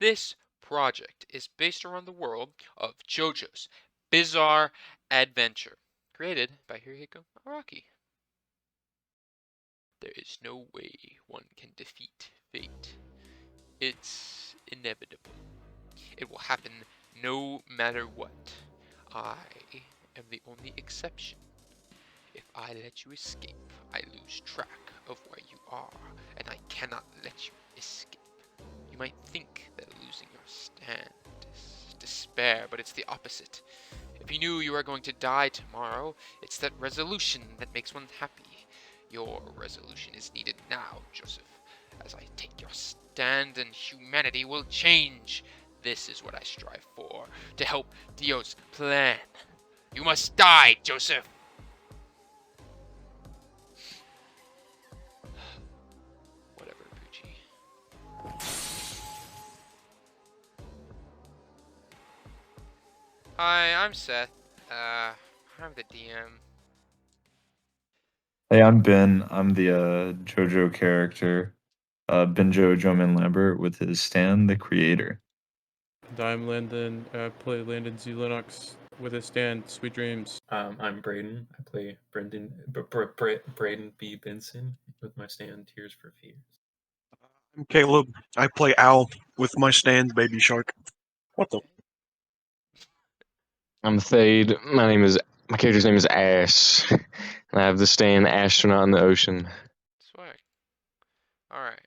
This project is based around the world of JoJo's Bizarre Adventure, created by Hirohiko Araki. There is no way one can defeat fate. It's inevitable. It will happen no matter what. I am the only exception. If I let you escape, I lose track of where you are, and I cannot let you escape. You might think that losing your stand is despair, but it's the opposite. If you knew you were going to die tomorrow, it's that resolution that makes one happy. Your resolution is needed now, Joseph. As I take your stand, and humanity will change. This is what I strive for, to help Dios plan. You must die, Joseph! Whatever, Pucci. Hi, I'm Seth. I'm the DM. Hey, I'm Ben. I'm the JoJo character. Benjo Joman Lambert with his Stan the Creator. And I'm Landon. I play Landon Z Linux with his stand, Sweet Dreams. I'm Braden. I play Braden B. Benson with my stand, Tears for Fears. I'm Caleb. I play Al with my stand, Baby Shark. What the? I'm Thade. My character's name is Ash, and I have the stand Astronaut in the Ocean. Swag. Alright.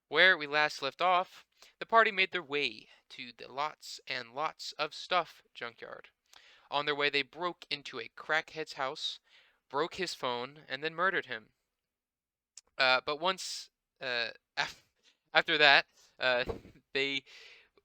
Where we last left off, the party made their way to the lots and lots of stuff junkyard. On their way, they broke into a crackhead's house, broke his phone, and then murdered him. But once, after that, they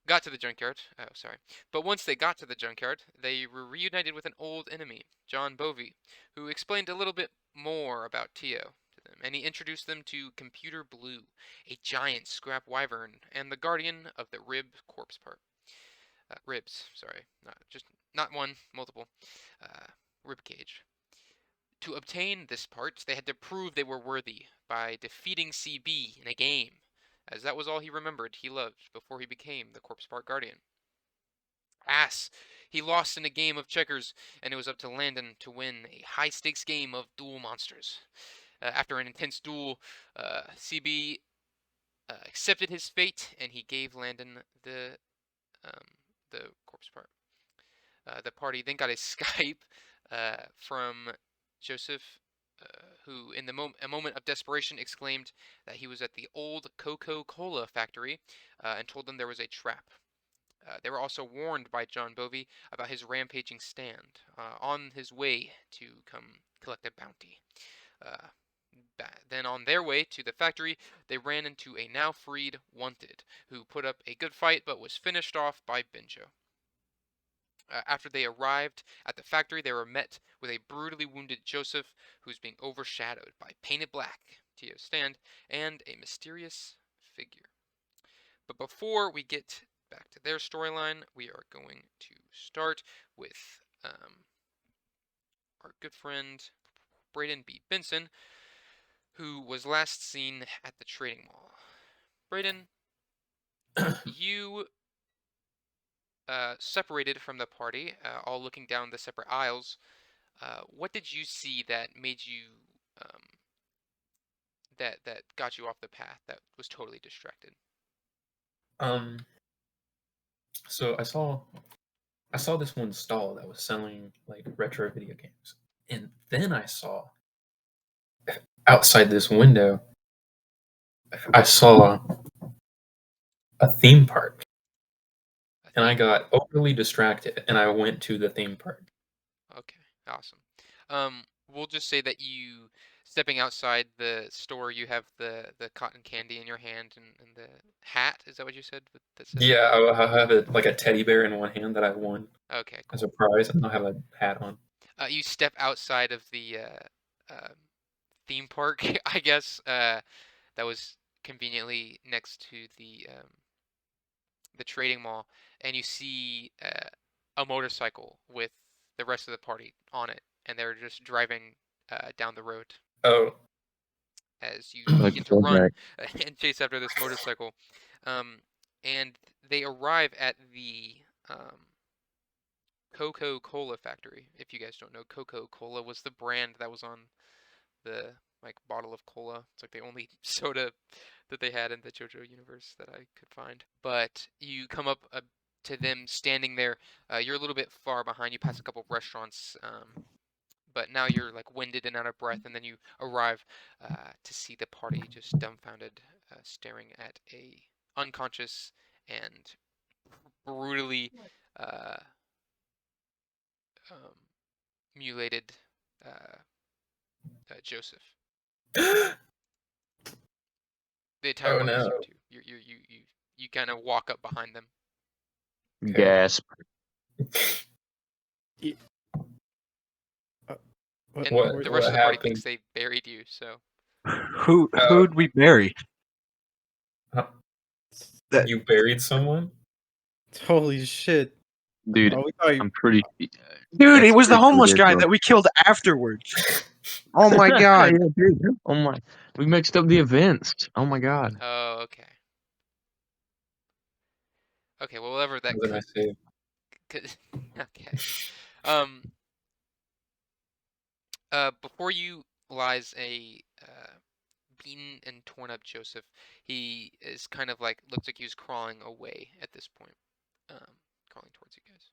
got to the junkyard. Oh, sorry. But once they got to the junkyard, they were reunited with an old enemy, John Bovey, who explained a little bit more about Tio to them, and he introduced them to Computer Blue, a giant scrap wyvern, and the guardian of the rib corpse part. Ribs, sorry, not one, multiple. Rib cage. To obtain this part, they had to prove they were worthy by defeating CB in a game, as that was all he remembered he loved before he became the Corpse Part Guardian. Ass! He lost in a game of checkers, and it was up to Landon to win a high-stakes game of Duel Monsters. After an intense duel, CB accepted his fate, and he gave Landon the Corpse Part. The party then got a Skype from Joseph, who, in a moment of desperation, exclaimed that he was at the old Coca-Cola factory and told them there was a trap. They were also warned by John Bovey about his rampaging stand on his way to come collect a bounty. Then on their way to the factory, they ran into a now freed Wanted, who put up a good fight but was finished off by Benjo. After they arrived at the factory, they were met with a brutally wounded Joseph, who's being overshadowed by Painted Black, Tio's stand, and a mysterious figure. But before we get back to their storyline, we are going to start with our good friend Braden B. Benson, who was last seen at the trading mall. Braden, you separated from the party, all looking down the separate aisles. What did you see that made you that got you off the path, that was totally distracted? So I saw this one stall that was selling like retro video games, and then I saw outside this window, I saw a theme park. And I got overly distracted, and I went to the theme park. Okay, awesome. We'll just say that you, stepping outside the store, you have the cotton candy in your hand and the hat. Is that what you said? Yeah, I have a teddy bear in one hand that I won. Okay, cool. As a prize, and I'll have a hat on. You step outside of the theme park, I guess. That was conveniently next to the trading mall, and you see a motorcycle with the rest of the party on it, and they're just driving down the road. Oh. As you begin to run and chase after this motorcycle. And they arrive at the Coca-Cola factory. If you guys don't know, Coca-Cola was the brand that was on the like bottle of cola. It's like the only soda that they had in the JoJo universe that I could find. But you come up to them standing there. You're a little bit far behind. You pass a couple of restaurants, but now you're like winded and out of breath. And then you arrive to see the party just dumbfounded, staring at a unconscious and brutally mutilated Joseph. The entire Oh, party is no. here too. You kind of walk up behind them. Okay. Gasp. And What- the what rest of the party happened? thinks they buried you, so Who'd we bury? That- You buried someone? Holy shit. Dude, Oh, we thought you... I'm pretty. Dude, it was the That's homeless guy ridiculous. that we killed afterwards. Oh my god. Yeah, dude. Oh my. We mixed up the events. Oh my god. oh, okay. Okay, well, whatever that What did I say? okay. Before you lies a beaten and torn up Joseph. He is kind of like looks like he was crawling away at this point, crawling towards you guys.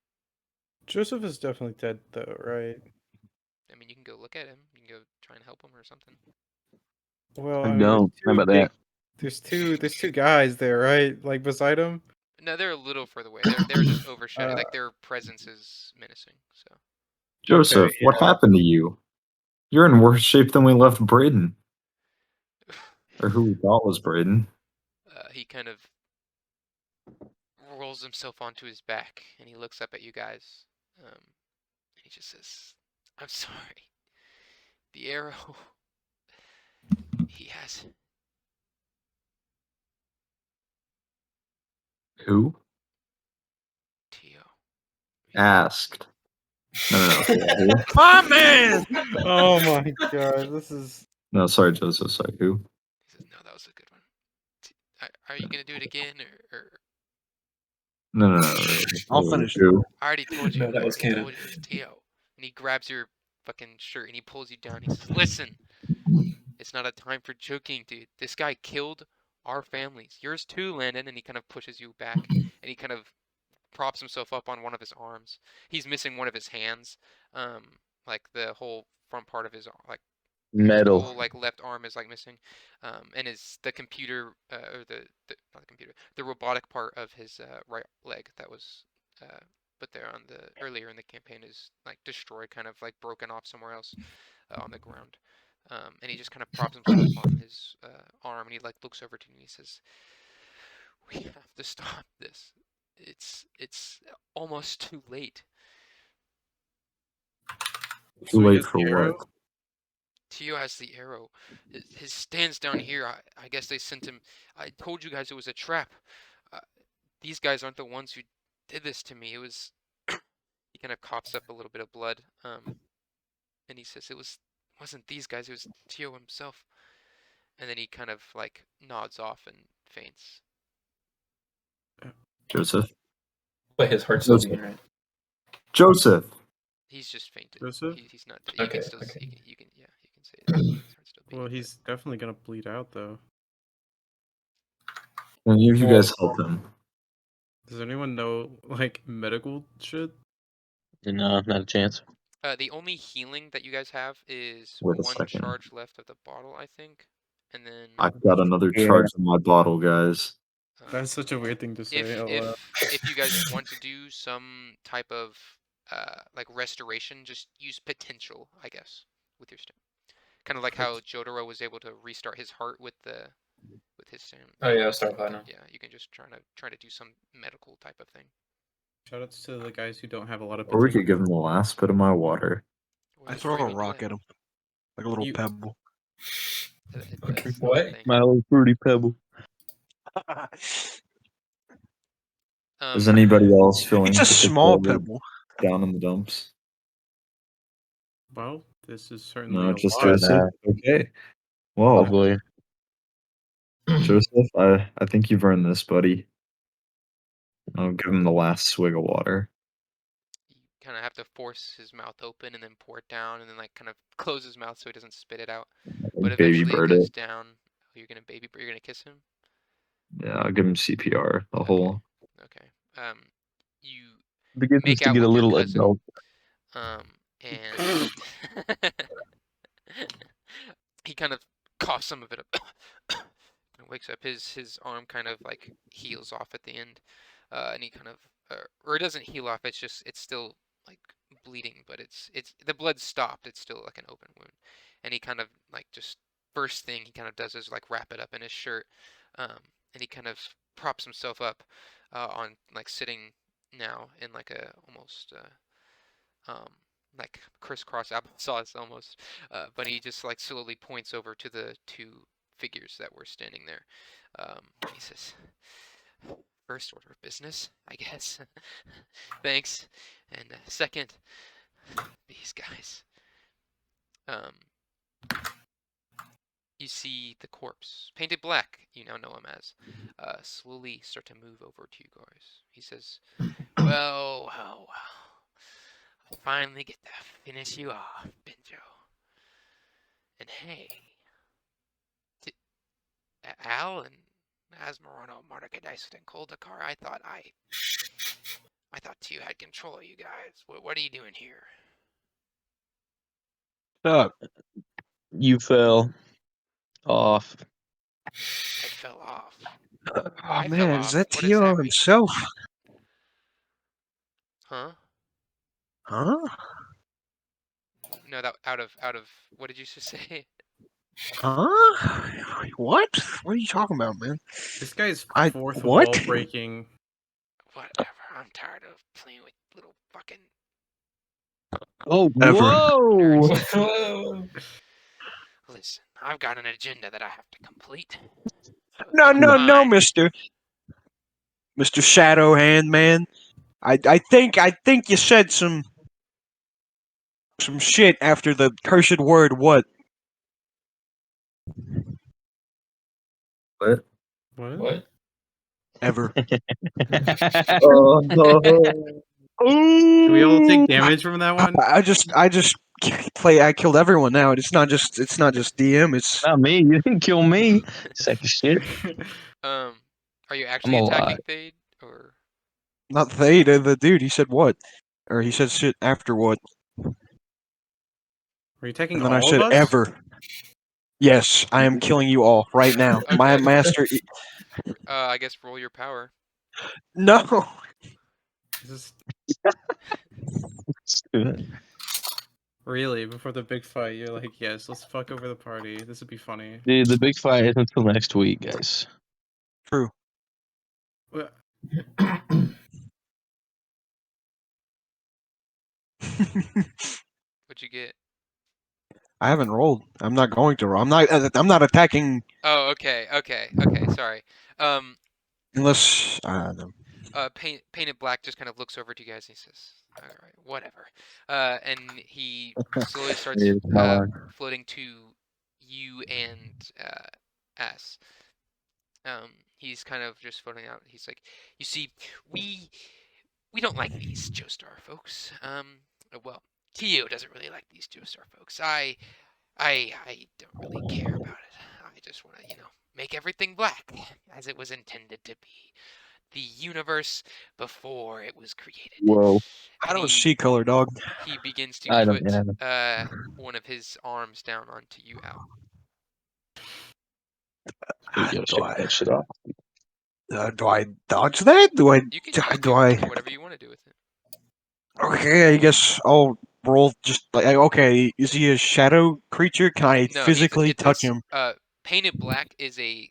Joseph is definitely dead, though, right? I mean, you can go look at him. You can go try and help him or something. Well, I mean, don't. How about that? There's two guys there, right? Like beside him. No, they're a little further away. They're just overshadowed. Like their presence is menacing. So. Joseph, Okay, what yeah. happened to you? You're in worse shape than we left Braden. Or who we thought was Braden. He kind of rolls himself onto his back and he looks up at you guys. He just says, "I'm sorry. The arrow. He has." Who? Tio. Asked. No. Who? My man! Oh my god, this is... No, sorry, Joseph. Sorry, who? He says, "No, that was a good one. Are you gonna do it again, or?" No. I'll finish it. Who? I already told you. No, that was I already canon. told you it was Tio. And he grabs your fucking shirt and he pulls you down. He says, "Listen, it's not a time for joking, dude. This guy killed our families. Yours too, Landon." And he kind of pushes you back and he kind of props himself up on one of his arms. He's missing one of his hands. Like the whole front part of his like Metal. whole like left arm is like missing, and the computer or not the computer, the robotic part of his right leg that was put there on the earlier in the campaign is like destroyed, kind of like broken off somewhere else on the ground, and he just kind of props himself on his arm and he like looks over to you and he says, "We have to stop this. It's almost too late." Too he late has for the arrow? what? Tio has the arrow. His stands down here. I guess they sent him. I told you guys it was a trap. These guys aren't the ones who did this to me. It was. He kind of coughs up a little bit of blood. And he says wasn't these guys. It was Tio himself. And then he kind of like nods off and faints. Joseph? But his heart's still Joseph. beating, right? Joseph! He's just fainted. Joseph? He's not. You Okay, can still. okay. You can say it. His heart's still beating, Well, but- he's definitely gonna bleed out, though. Can you guys help him? Does anyone know, like, medical shit? No, not a chance. The only healing that you guys have is Wait a one second. charge left of the bottle, I think, and then I've got another Yeah. charge in my bottle, guys. That's such a weird thing to say. out loud. if you guys want to do some type of like restoration, just use potential, I guess, with your stem. Kind of like how Jotaro was able to restart his heart with his stem. Oh yeah, I'll start that now. Yeah, you can just try to do some medical type of thing. Shoutouts to the guys who don't have a lot of Or we potential. could give him the last bit of my water. I throw a rock at him. Like a little You- pebble. Okay, what? My little fruity pebble. Is anybody else feeling It's a small particularly pebble. down in the dumps? Well, this is certainly No, a just lot. Joseph? Okay. Well, Hopefully. Joseph, I think you've earned this, buddy. I'll give him the last swig of water. You kind of have to force his mouth open and then pour it down, and then like kind of close his mouth so he doesn't spit it out. But Baby eventually it bird goes it. down. Oh, you're gonna kiss him? Yeah, I'll give him CPR. The Okay. whole. Okay. You Begins make to out get a with your little cousin. adult. And he kind of coughs some of it up and wakes up. His arm kind of like heals off at the end, and he kind of or it doesn't heal off. It's still like bleeding, but it's the blood stopped. It's still like an open wound, and he kind of like just first thing he kind of does is like wrap it up in his shirt, and he kind of props himself up on like sitting now in like a almost like crisscross applesauce almost, but he just like slowly points over to the two figures that were standing there. He says, "First order of business, I guess. Thanks. And second, these guys." You see the corpse, painted black, you now know him as, slowly start to move over to you guys. He says, "Well, well, well. I finally get to finish you off, Benjo. And hey, Al and Asmarano, Martakadais, and Koldakar, I thought you had control of you guys. What are you doing here?" Up. You fell off. I fell off. Oh I fell man, is off. that What does that Tio mean? himself? Huh? Huh? No, that out of what did you just say? Huh? What? What are you talking about, man? This guy's I- fourth what? wall breaking. Whatever. I'm tired of playing with little fucking Oh, Ever. whoa! Whoa. Listen, I've got an agenda that I have to complete. So if No, you don't no, no, mind- Mr. Shadow Hand Man. I think you said some shit after the cursed word what? What? What? What? Ever. Oh no! Can we all take damage from that one? I just I killed everyone now. It's not just DM, it's Not me. You didn't kill me. Sack of shit. Are you actually I'm attacking alive. Thade or? not they, the dude. He said what? Or he said shit after what? Are you attacking And then all I said of us? ever. Yes, I am killing you all right now. My Okay. master. I guess roll your power. No. Is this Stupid. really before the big fight? You're like, yes, let's fuck over the party. This would be funny. Dude, the big fight isn't until next week, guys. True. Well, What'd you get? I haven't rolled. I'm not going to roll. I'm not attacking Oh, okay. Sorry. unless I don't know. Painted Black just kind of looks over to you guys and he says, "All right, whatever." And he slowly starts Yes, dog. floating to you and Ass. He's kind of just floating out. He's like, "You see, we don't like these Joestar folks. Well, Tio doesn't really like these Joestar folks. I don't really care about it. I just want to, make everything black as it was intended to be. The universe before it was created." Whoa. I And don't see color, dog. he begins to I don't put yeah. one of his arms down onto you, Al. You gotta Do shake that shit off. do I dodge that? Do I? You can Do I? do whatever you want to do with it. Okay, I guess I'll roll. Just like okay, is he a shadow creature? Can I No, physically touch him? Painted Black is a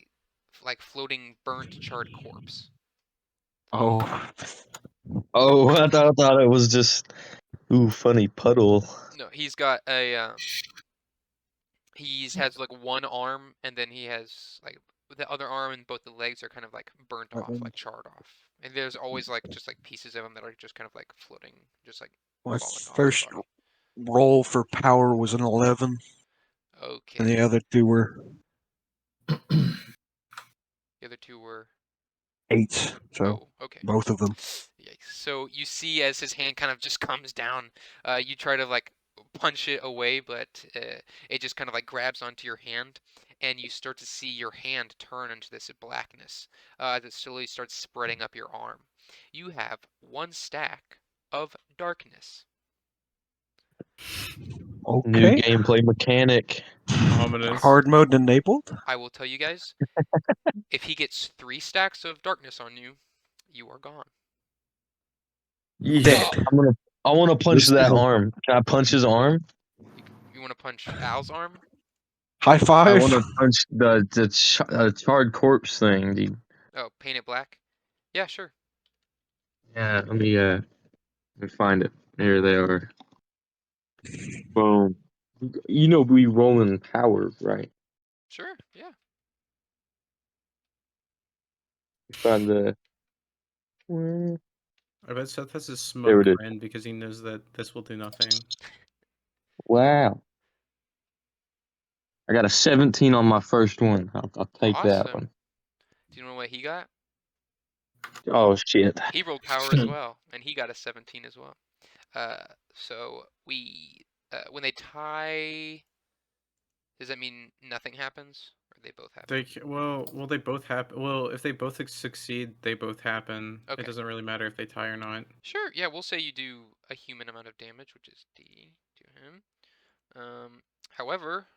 like floating burnt charred corpse. Oh, Oh, I thought it was just funny puddle. No, he's got a has like one arm and then he has like the other arm and both the legs are kind of like burnt off, like charred off. And there's always like just like pieces of him that are just kind of like floating, just like my falling off first his body. roll for power was an 11, and the Okay. other two were The other two were 8. So Oh, okay. both of them. Yikes. So you see as his hand kind of just comes down, you try to like punch it away, but it just kind of like grabs onto your hand, and you start to see your hand turn into this blackness that slowly starts spreading up your arm. You have 1 stack of darkness. New Okay. gameplay mechanic. Ominous. Hard mode enabled. I will tell you guys, if he gets 3 stacks of darkness on you, you are gone. Dead. I wanna punch This that is a- arm. Can I punch his arm? You want to punch Al's arm? High I five. wanna punch the charred corpse thing, dude. Oh, paint it black? Yeah, sure. Yeah, let me find it. Here they are. Boom. You know we rolling power, right? Sure, yeah. Find the where- I bet Seth has his There smoke it is. grin because he knows that this will do nothing. Wow. I got a 17 on my first one. I'll take that Awesome. one. Do you know what he got? Oh shit. He rolled power as well, and he got a 17 as well. So when they tie, does that mean nothing happens, or they both happen? Well, they both happen. Well, if they both succeed, they both happen. Okay. It doesn't really matter if they tie or not. Sure, yeah, we'll say you do a human amount of damage, which is D to him. However,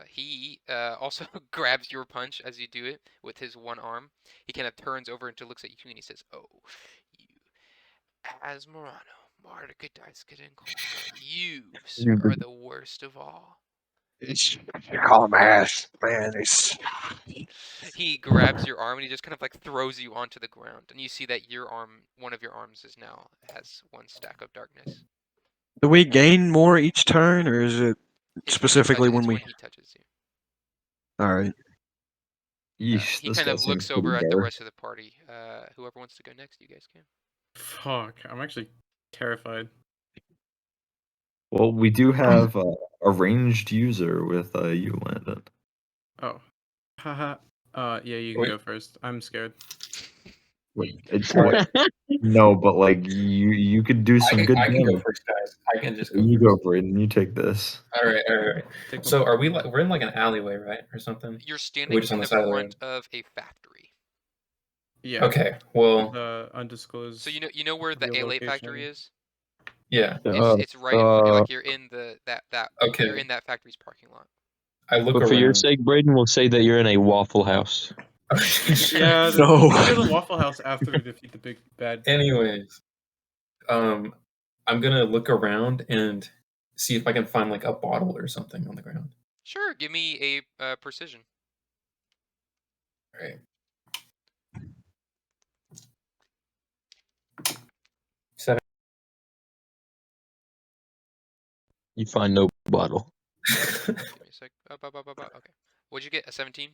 he also grabs your punch as you do it with his one arm. He kind of turns over and looks at you and he says, "Oh, you, Asmerano, you are the worst of all." You call him ass, man. It's He grabs your arm and he just kind of like throws you onto the ground, and you see that your arm, one of your arms, is now has 1 stack of darkness. Do we gain more each turn, or is it It's specifically it's when we? when he touches you. All right. Yeesh, He this kind guy of seems looks pretty over at the dark. rest of the party. Whoever wants to go next, you guys can. Fuck, I'm actually terrified. Well, we do have a ranged user with you, Landon. Oh. Haha. Yeah, you can Wait. go first. I'm scared. Wait, no, but like you could do some good I can go damage. first, guys. I can just go You first. go, Braden. You take this. All right. Take So one. are we like we're in like an alleyway, right, or something? You're standing just on in the the side of the front road. of a factory. Yeah. Okay. Well, The undisclosed. So you know where the real A-Late factory location. is? yeah. It's right in front, like you're in that Okay. you're in that factory's parking lot. I look But for your around. sake, Braden, we'll say that you're in a Waffle House. Yeah, No. we go to the Waffle House after we defeat the big bad. Anyways, I'm gonna look around and see if I can find like a bottle or something on the ground. Sure, give me a precision. All right. 7. You find no bottle. Give me a sec. Okay. What'd you get? A 17?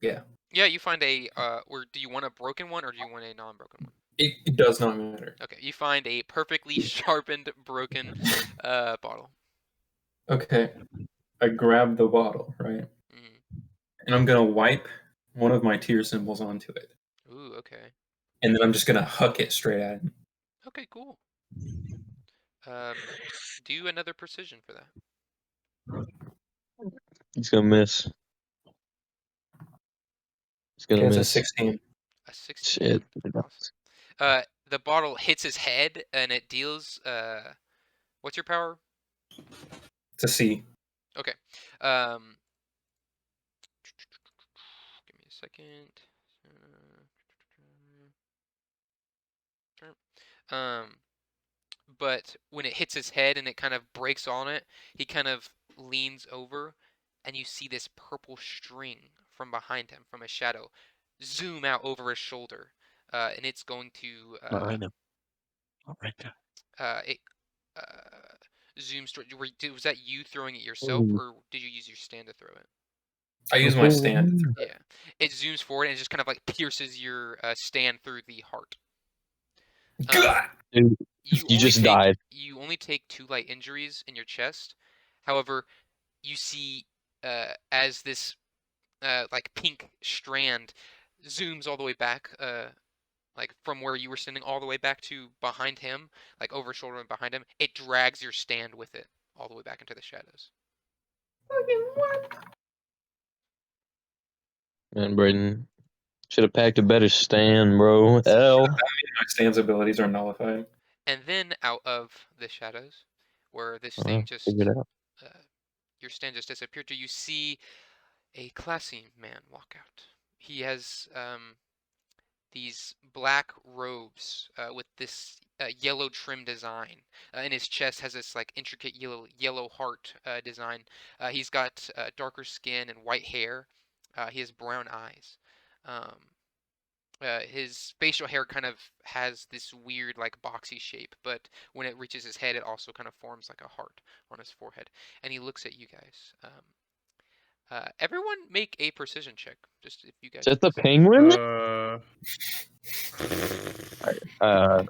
Yeah. Yeah, you find a or do you want a broken one or do you want a non-broken one? It does not matter. Okay, you find a perfectly sharpened broken bottle. Okay. I grab the bottle, right? Mhm. And I'm gonna wipe one of my tear symbols onto it. Ooh, okay. And then I'm just gonna huck it straight at him. Okay, cool. Do another precision for that. He's gonna miss. He's gonna Okay, it's a miss. 16. A 16. Shit. Awesome. The bottle hits his head and it deals what's your power? It's a C. Okay. Give me a second. But when it hits his head and it kind of breaks on it, he kind of leans over, and you see this purple string from behind him, from a shadow, zoom out over his shoulder, and it's going to Behind him. All right. it zooms. Was that you throwing it yourself, or did you use your stand to throw it? I use my stand to throw it. Yeah, it zooms forward and it just kind of like pierces your stand through the heart. Gah! Dude, You you just died. You only take 2 light injuries in your chest. However, you see as this like pink strand zooms all the way back, like from where you were standing all the way back to behind him, like over shoulder and behind him. It drags your stand with it all the way back into the shadows. Man, Braden should have packed a better stand, bro. L. My stand's abilities are nullified. And then out of the shadows, where this Oh, thing just, figured it out. your stand just disappeared, you see a classy man walk out. He has these black robes with this yellow trim design. And his chest has this like intricate yellow heart design. He's got darker skin and white hair. He has brown eyes. His facial hair kind of has this weird like boxy shape, but when it reaches his head, it also kind of forms like a heart on his forehead. And he looks at you guys. Everyone make a precision check. Just if you guys. Is that the penguin? Uh,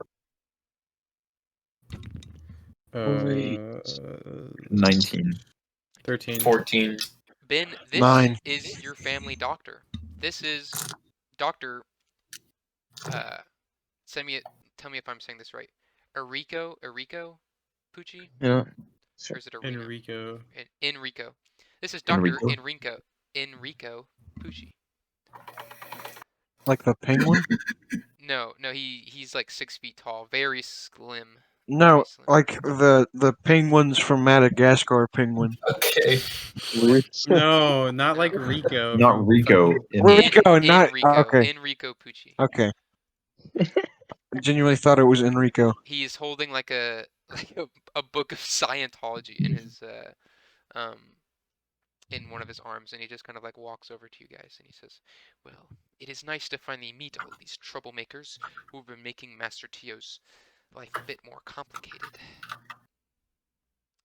19. 13. 14. Ben, this 9. is your family doctor. This is Dr. Tell me if I'm saying this right. Enrico Pucci? Yeah. Or is it Enrico? Enrico. Enrico. This is Dr. Enrico. Enrico Pucci. Like the penguin? No, he's like 6 feet tall, very slim. No, Very slim. like the penguins from Madagascar penguin. Okay. No, not No. like Rico. Not from Rico. fucking- Rico, not okay. Enrico Pucci. Okay. I genuinely thought it was Enrico. He is holding like a book of Scientology in his in one of his arms, and he just kind of like walks over to you guys and he says, "Well, it is nice to finally meet all these troublemakers who have been making Master Tio's life a bit more complicated.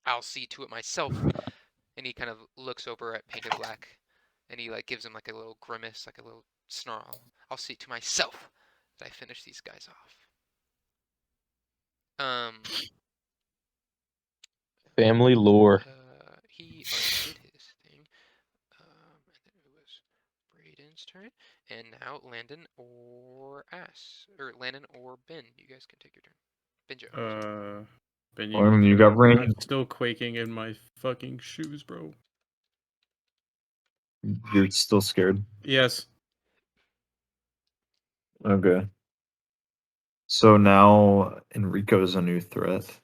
I'll see to it myself." And he kind of looks over at Painted Black, and he like gives him like a little grimace, like a little snarl. "I'll see to myself that I finish these guys off." Family lore. He undid his thing. And then it was Braden's turn, and now Landon or Landon or Ben. You guys can take your turn. Benjo. Ben, Lauren, you got range. I'm still quaking in my fucking shoes, bro. You're still scared. Yes. Okay. So now Enrico's a new threat.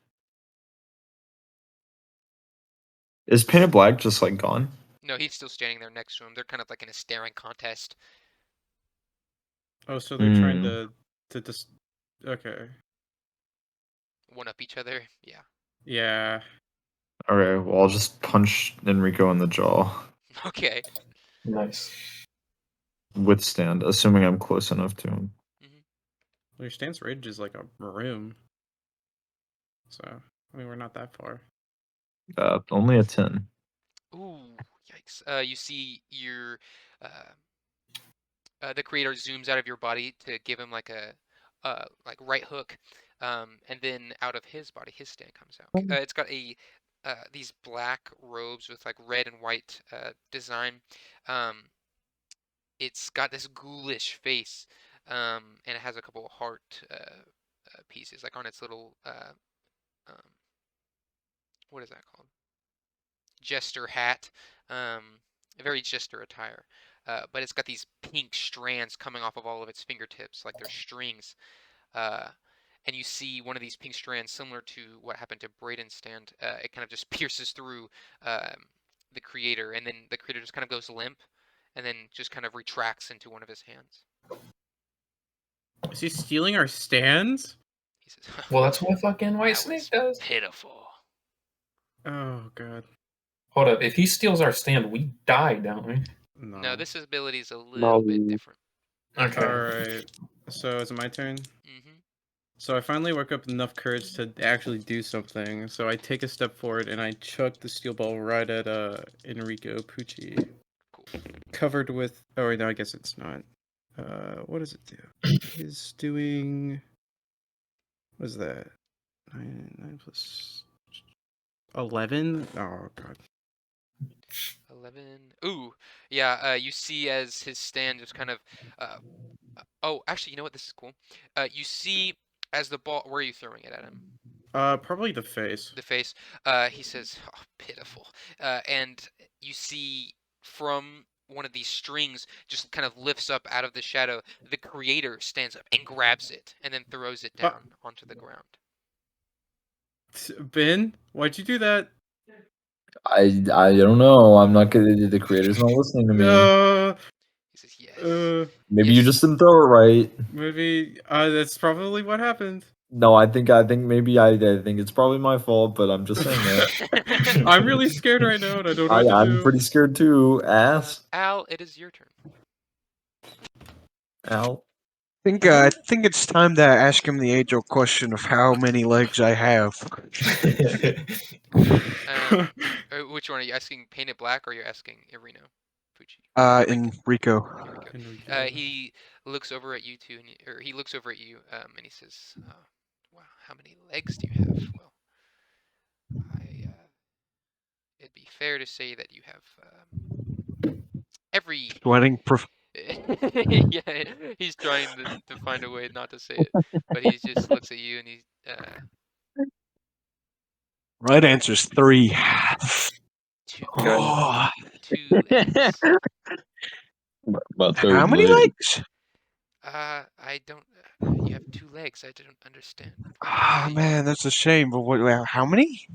Is Painted Black just like gone? No, he's still standing there next to him. They're kind of like in a staring contest. Oh, so they're trying to just. Okay. One up each other. Yeah. Yeah. Okay, well I'll just punch Enrico in the jaw. Okay. Nice. Withstand, assuming I'm close enough to him. Well, your stance range is like a room. So, I mean, we're not that far. Only a 10. Ooh, yikes. You see your the creator zooms out of your body to give him like a like right hook, and then out of his body, his stand comes out. It's got these black robes with like red and white design. It's got this ghoulish face, and it has a couple of heart pieces like on its little what is that called? Jester hat. A very jester attire. But it's got these pink strands coming off of all of its fingertips, like they're strings. And you see one of these pink strands, similar to what happened to Braden's stand. It kind of just pierces through the creator, and then the creator just kind of goes limp, and then just kind of retracts into one of his hands. Is he stealing our stands? He says, Well, that's what fucking White "That Snake was does. pitiful." Oh, God. Hold up. If he steals our stand, we die, don't we? No, this ability is a little bit different. Okay. Alright. So, is it my turn? Mm-hmm. So I finally work up enough courage to actually do something. So I take a step forward and I chuck the steel ball right at Enrico Pucci. Cool. Covered with... Oh, wait, no, I guess it's not. What does it do? He's doing... What is that? 9 plus... 11? Oh, God. 11. Ooh, yeah. You see as his stand just kind of. Oh, actually, you know what? This is cool. You see as the ball. Where are you throwing it at him? Probably the face. The face. He says, "Oh, pitiful." And you see from one of these strings just kind of lifts up out of the shadow. The creator stands up and grabs it and then throws it down onto the ground. Ben, why'd you do that? I don't know. I'm not gonna. The creator's not listening to me. He says, "Yes." Maybe yes. you just didn't throw it right. Maybe that's probably what happened. No, I think maybe I think it's probably my fault, but I'm just saying that. I'm really scared right now, and I don't know what to I'm do. pretty scared too. Ass. Al, it is your turn. Al. I think it's time to ask him the age-old question of how many legs I have. Which one are you asking? Painted Black, or you're asking Irino? Pucci. Enrico. Enrico. He looks over at you two, or he looks over at you, and he says, "Wow, how many legs do you have?" Well, it'd be fair to say that you have every. Sweating. Yeah, he's trying to find a way not to say it, but he just looks at you and he. Right answer's 3. Two. Oh. 2 legs. About How many legs? I don't. You have 2 legs. I don't understand. Oh man, that's a shame. But how many?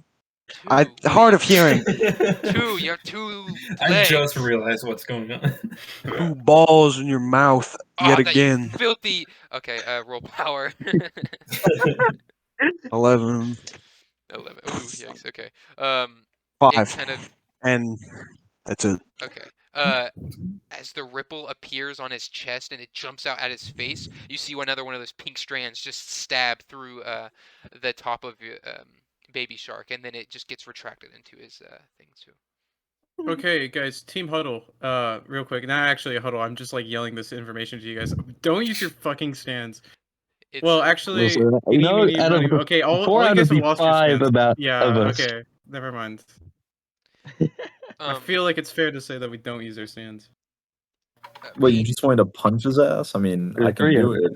2. Hard of hearing. 2. You have 2 legs. I just realized what's going on. 2 balls in your mouth yet again. Filthy. Okay. Roll power. 11. 11. Ooh, yikes. Okay. 5. Kind of. And that's it. Okay. As the ripple appears on his chest and it jumps out at his face, you see another one of those pink strands just stab through the top of Baby Shark, and then it just gets retracted into his thing too. Okay, guys, team huddle. Real quick. Not actually a huddle. I'm just like yelling this information to you guys. Don't use your fucking stands. Well, actually, Listen, okay, all you guys have lost your stands. Yeah. Okay. Never mind. I feel like it's fair to say that we don't use our stands. Wait, you just wanted to punch his ass? I mean, I can do it.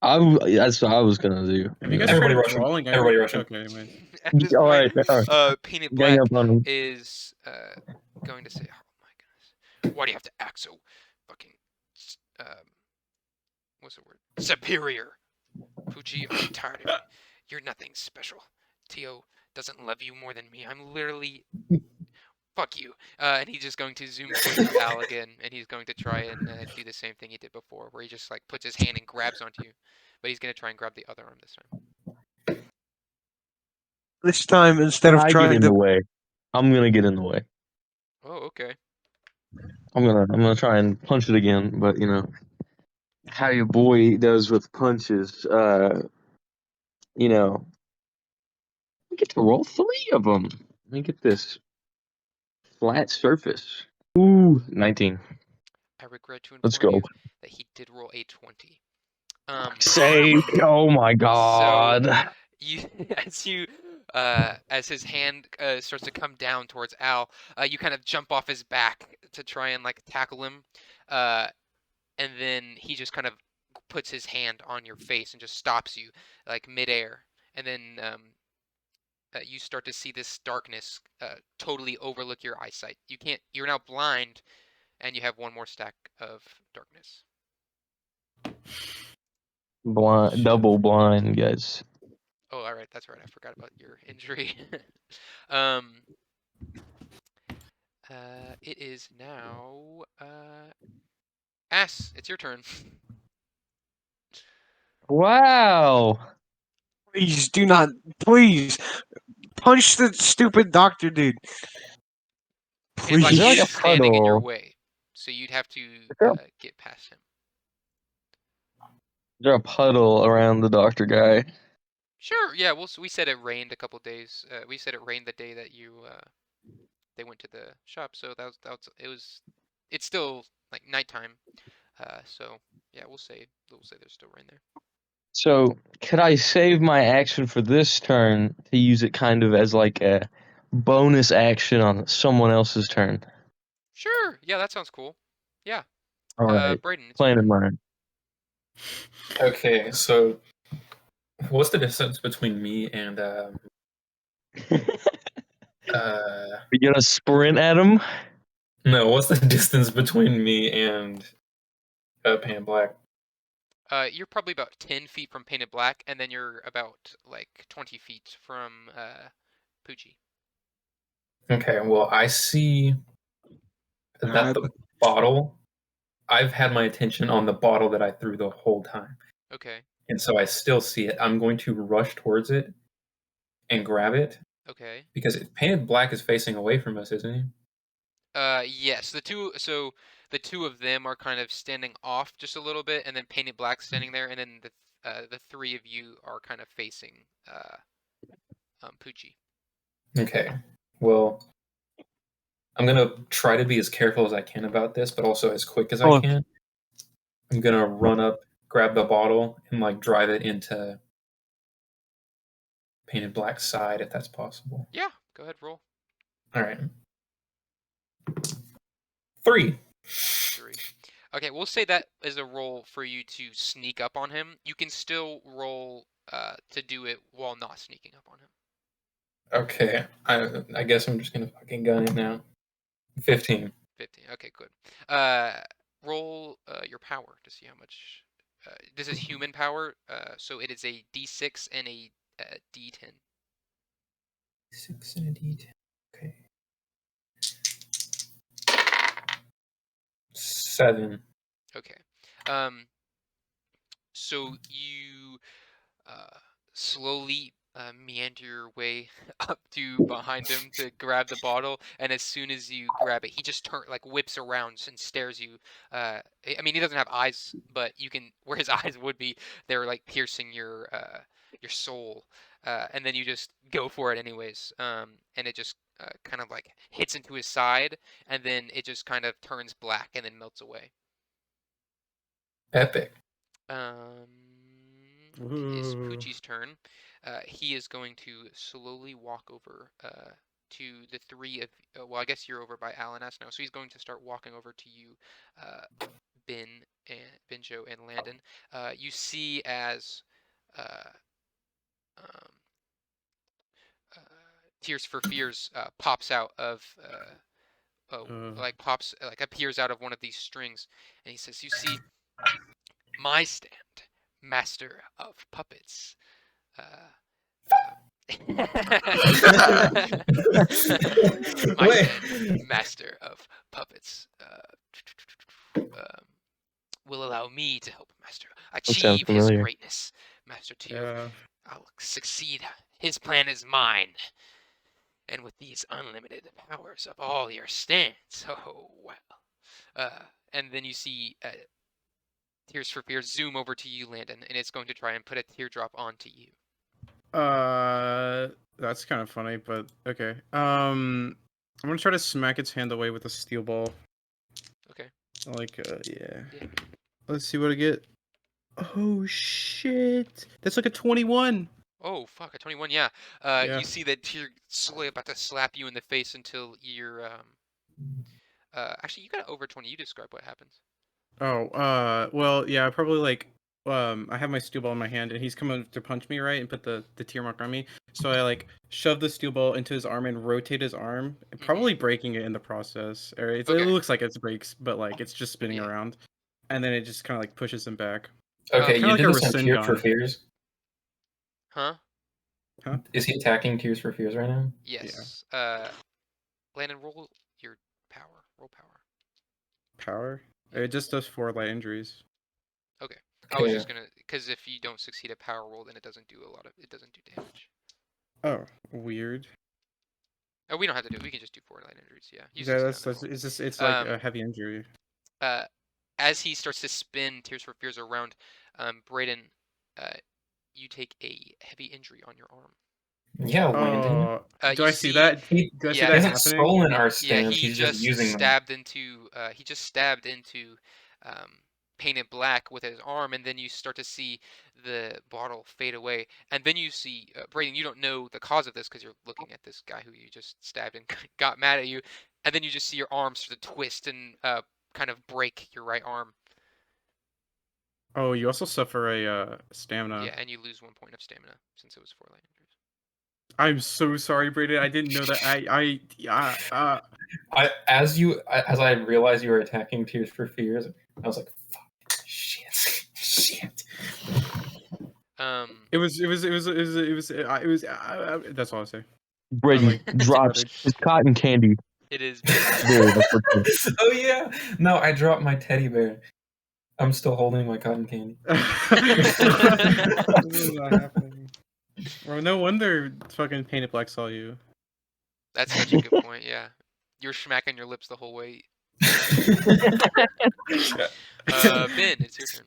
That's what I was gonna do. Have you guys Everybody tried rush him. brawling? Everybody rush him. Okay, anyways. At this All point, right. Painted Gang Black up on him. is going to say, "Oh my goodness, why do you have to act so fucking what's the word? Superior, Pucci. I'm tired of it. You're nothing special. Tio doesn't love you more than me. I'm literally." Fuck you. And he's just going to zoom towards Al again, and he's going to try and do the same thing he did before, where he just like puts his hand and grabs onto you. But he's going to try and grab the other arm this time. This time, instead of trying the way, I'm gonna get in the way. Oh, okay. I'm gonna try and punch it again, but you know how your boy does with punches. You know, I get to roll 3 of them. Let me get this. Flat surface. Ooh, 19. I regret to Let's inform go. you that he did roll a 20. Save. Oh my god. So as his hand starts to come down towards Al, you kind of jump off his back to try and like tackle him, and then he just kind of puts his hand on your face and just stops you like midair, and then you start to see this darkness totally overlook your eyesight. You're now blind, and you have 1 more stack of darkness. Blind, double blind, guys. Oh, all right, that's right. I forgot about your injury. It is now Ass. It's your turn. Wow. Please do not. Please punch the stupid doctor dude. And like Is there like he's a standing in your puddle? way, so you'd have to get past him. Is there a puddle around the doctor guy? Sure. Yeah. We said it rained a couple days. We said it rained the day that they went to the shop. So it's still like nighttime. So yeah, we'll say there's still rain there. So, could I save my action for this turn to use it kind of as like a bonus action on someone else's turn? Yeah, that sounds cool. Yeah. All right. Brayden, it's Plan your in mind. Okay, so what's the distance between me and We gonna sprint at him? no, what's the distance between me and Pan Black? You're probably about 10 feet from Painted Black, and then you're about like 20 feet from Pucci. Okay, well, I see that the bottle. I've had my attention on the bottle that I threw the whole time, Okay. and so I still see it. I'm going to rush towards it and grab it Okay. because Painted Black is facing away from us, isn't he? Yes. The two of them are kind of standing off just a little bit, and then Painted Black standing there, and then the three of you are kind of facing Pucci. Okay. Well, I'm gonna try to be as careful as I can about this, but also as quick as I Oh. can. I'm gonna run up, grab the bottle, and like drive it into Painted Black's side if that's possible. Yeah. Go ahead, roll. All right. 3. 3. Okay, we'll say that is a roll for you to sneak up on him. You can still roll to do it while not sneaking up on him. Okay. I guess I'm just gonna fucking gun it now. 15. 15. Okay, good. Roll your power to see how much. This is human power, so it is a D6 and a D10. 6 and a D10. Okay. 7. Okay. So you slowly meander your way up to behind him to grab the bottle, and as soon as you grab it, he just whips around and stares you. I mean, he doesn't have eyes, but you can where his eyes would be, they're like piercing your soul, and then you just go for it anyways. And it just kind of like hits into his side, and then it just kind of turns black and then melts away. Epic. It is Ooh. Pucci's turn. He is going to slowly walk over to the three of. Well, I guess you're over by Alan S now, so he's going to start walking over to you, Benjo, and Landon. You see as um, Tears for Fears pops out of. Appears out of one of these strings, and he says, "You see, my stand, master of puppets." My Wait. stand, master of puppets, will allow me to help Master sounds achieve his familiar. greatness. Master Tyr, Yeah. I'll succeed. His plan is mine. And with these unlimited powers of all your stands, oh well. And then you see Tears for Fears zoom over to you, Landon, and it's going to try and put a teardrop onto you. That's kind of funny, but okay. I'm gonna try to smack its hand away with a steel ball. Okay. Yeah. Yeah. Let's see what I get. Oh shit! That's like a 21. Oh fuck, a 21. Yeah. Yeah. You see that Tyr slowly about to slap you in the face until you're actually you got over 20. You describe what happens. Oh, well, yeah, probably I have my steel ball in my hand, and he's coming to punch me, right, and put the tear mark on me. So I shove the steel ball into his arm and rotate his arm, probably breaking it in the process. Or it Okay. looks like it breaks, but it's just spinning Yeah. around, and then it just kind of pushes him back. Okay, kinda you like did a this on Tears for Rasengan. Fears. Huh? Is he attacking Tears for Fears right now? Yes. Landon, roll your power. Roll power. Power. Yeah. It just does 4 light injuries. Okay. I was Okay. just gonna, because if you don't succeed a power roll, then it doesn't do damage. Oh, weird. Oh, we don't have to do it. We can just do 4 light injuries. Yeah. You Yeah, succeed on that roll. it's like a heavy injury. As he starts to spin Tears for Fears around, Brayden, you take a heavy injury on your arm. Yeah, Landon. Oh, do You I see see- that? He, Do I see yeah, he that hasn't happening? stolen our Yeah, stands. he He's just just using them. stabbed into Painted Black with his arm, and then you start to see the bottle fade away, and then you see Brayden. You don't know the cause of this because you're looking at this guy who you just stabbed and got mad at you. and then you just see your arm sort of twist and kind of break your right arm. Oh, you also suffer a stamina. Yeah, and you lose 1 point of stamina since it was 4 light injuries. I'm so sorry, Brayden. I didn't know that. As I realized you were attacking Tears for Fears, I was like, "Fuck, shit." It was. That's all I'll say. Brady like, drops exploded. his cotton candy. It is. Very unfortunate. Oh yeah, no, I dropped my teddy bear. I'm still holding my cotton candy. This is not happening. Well, no wonder fucking Painted Black saw you. That's such a good point. Yeah, you're smacking your lips the whole way. Ben, it's your turn.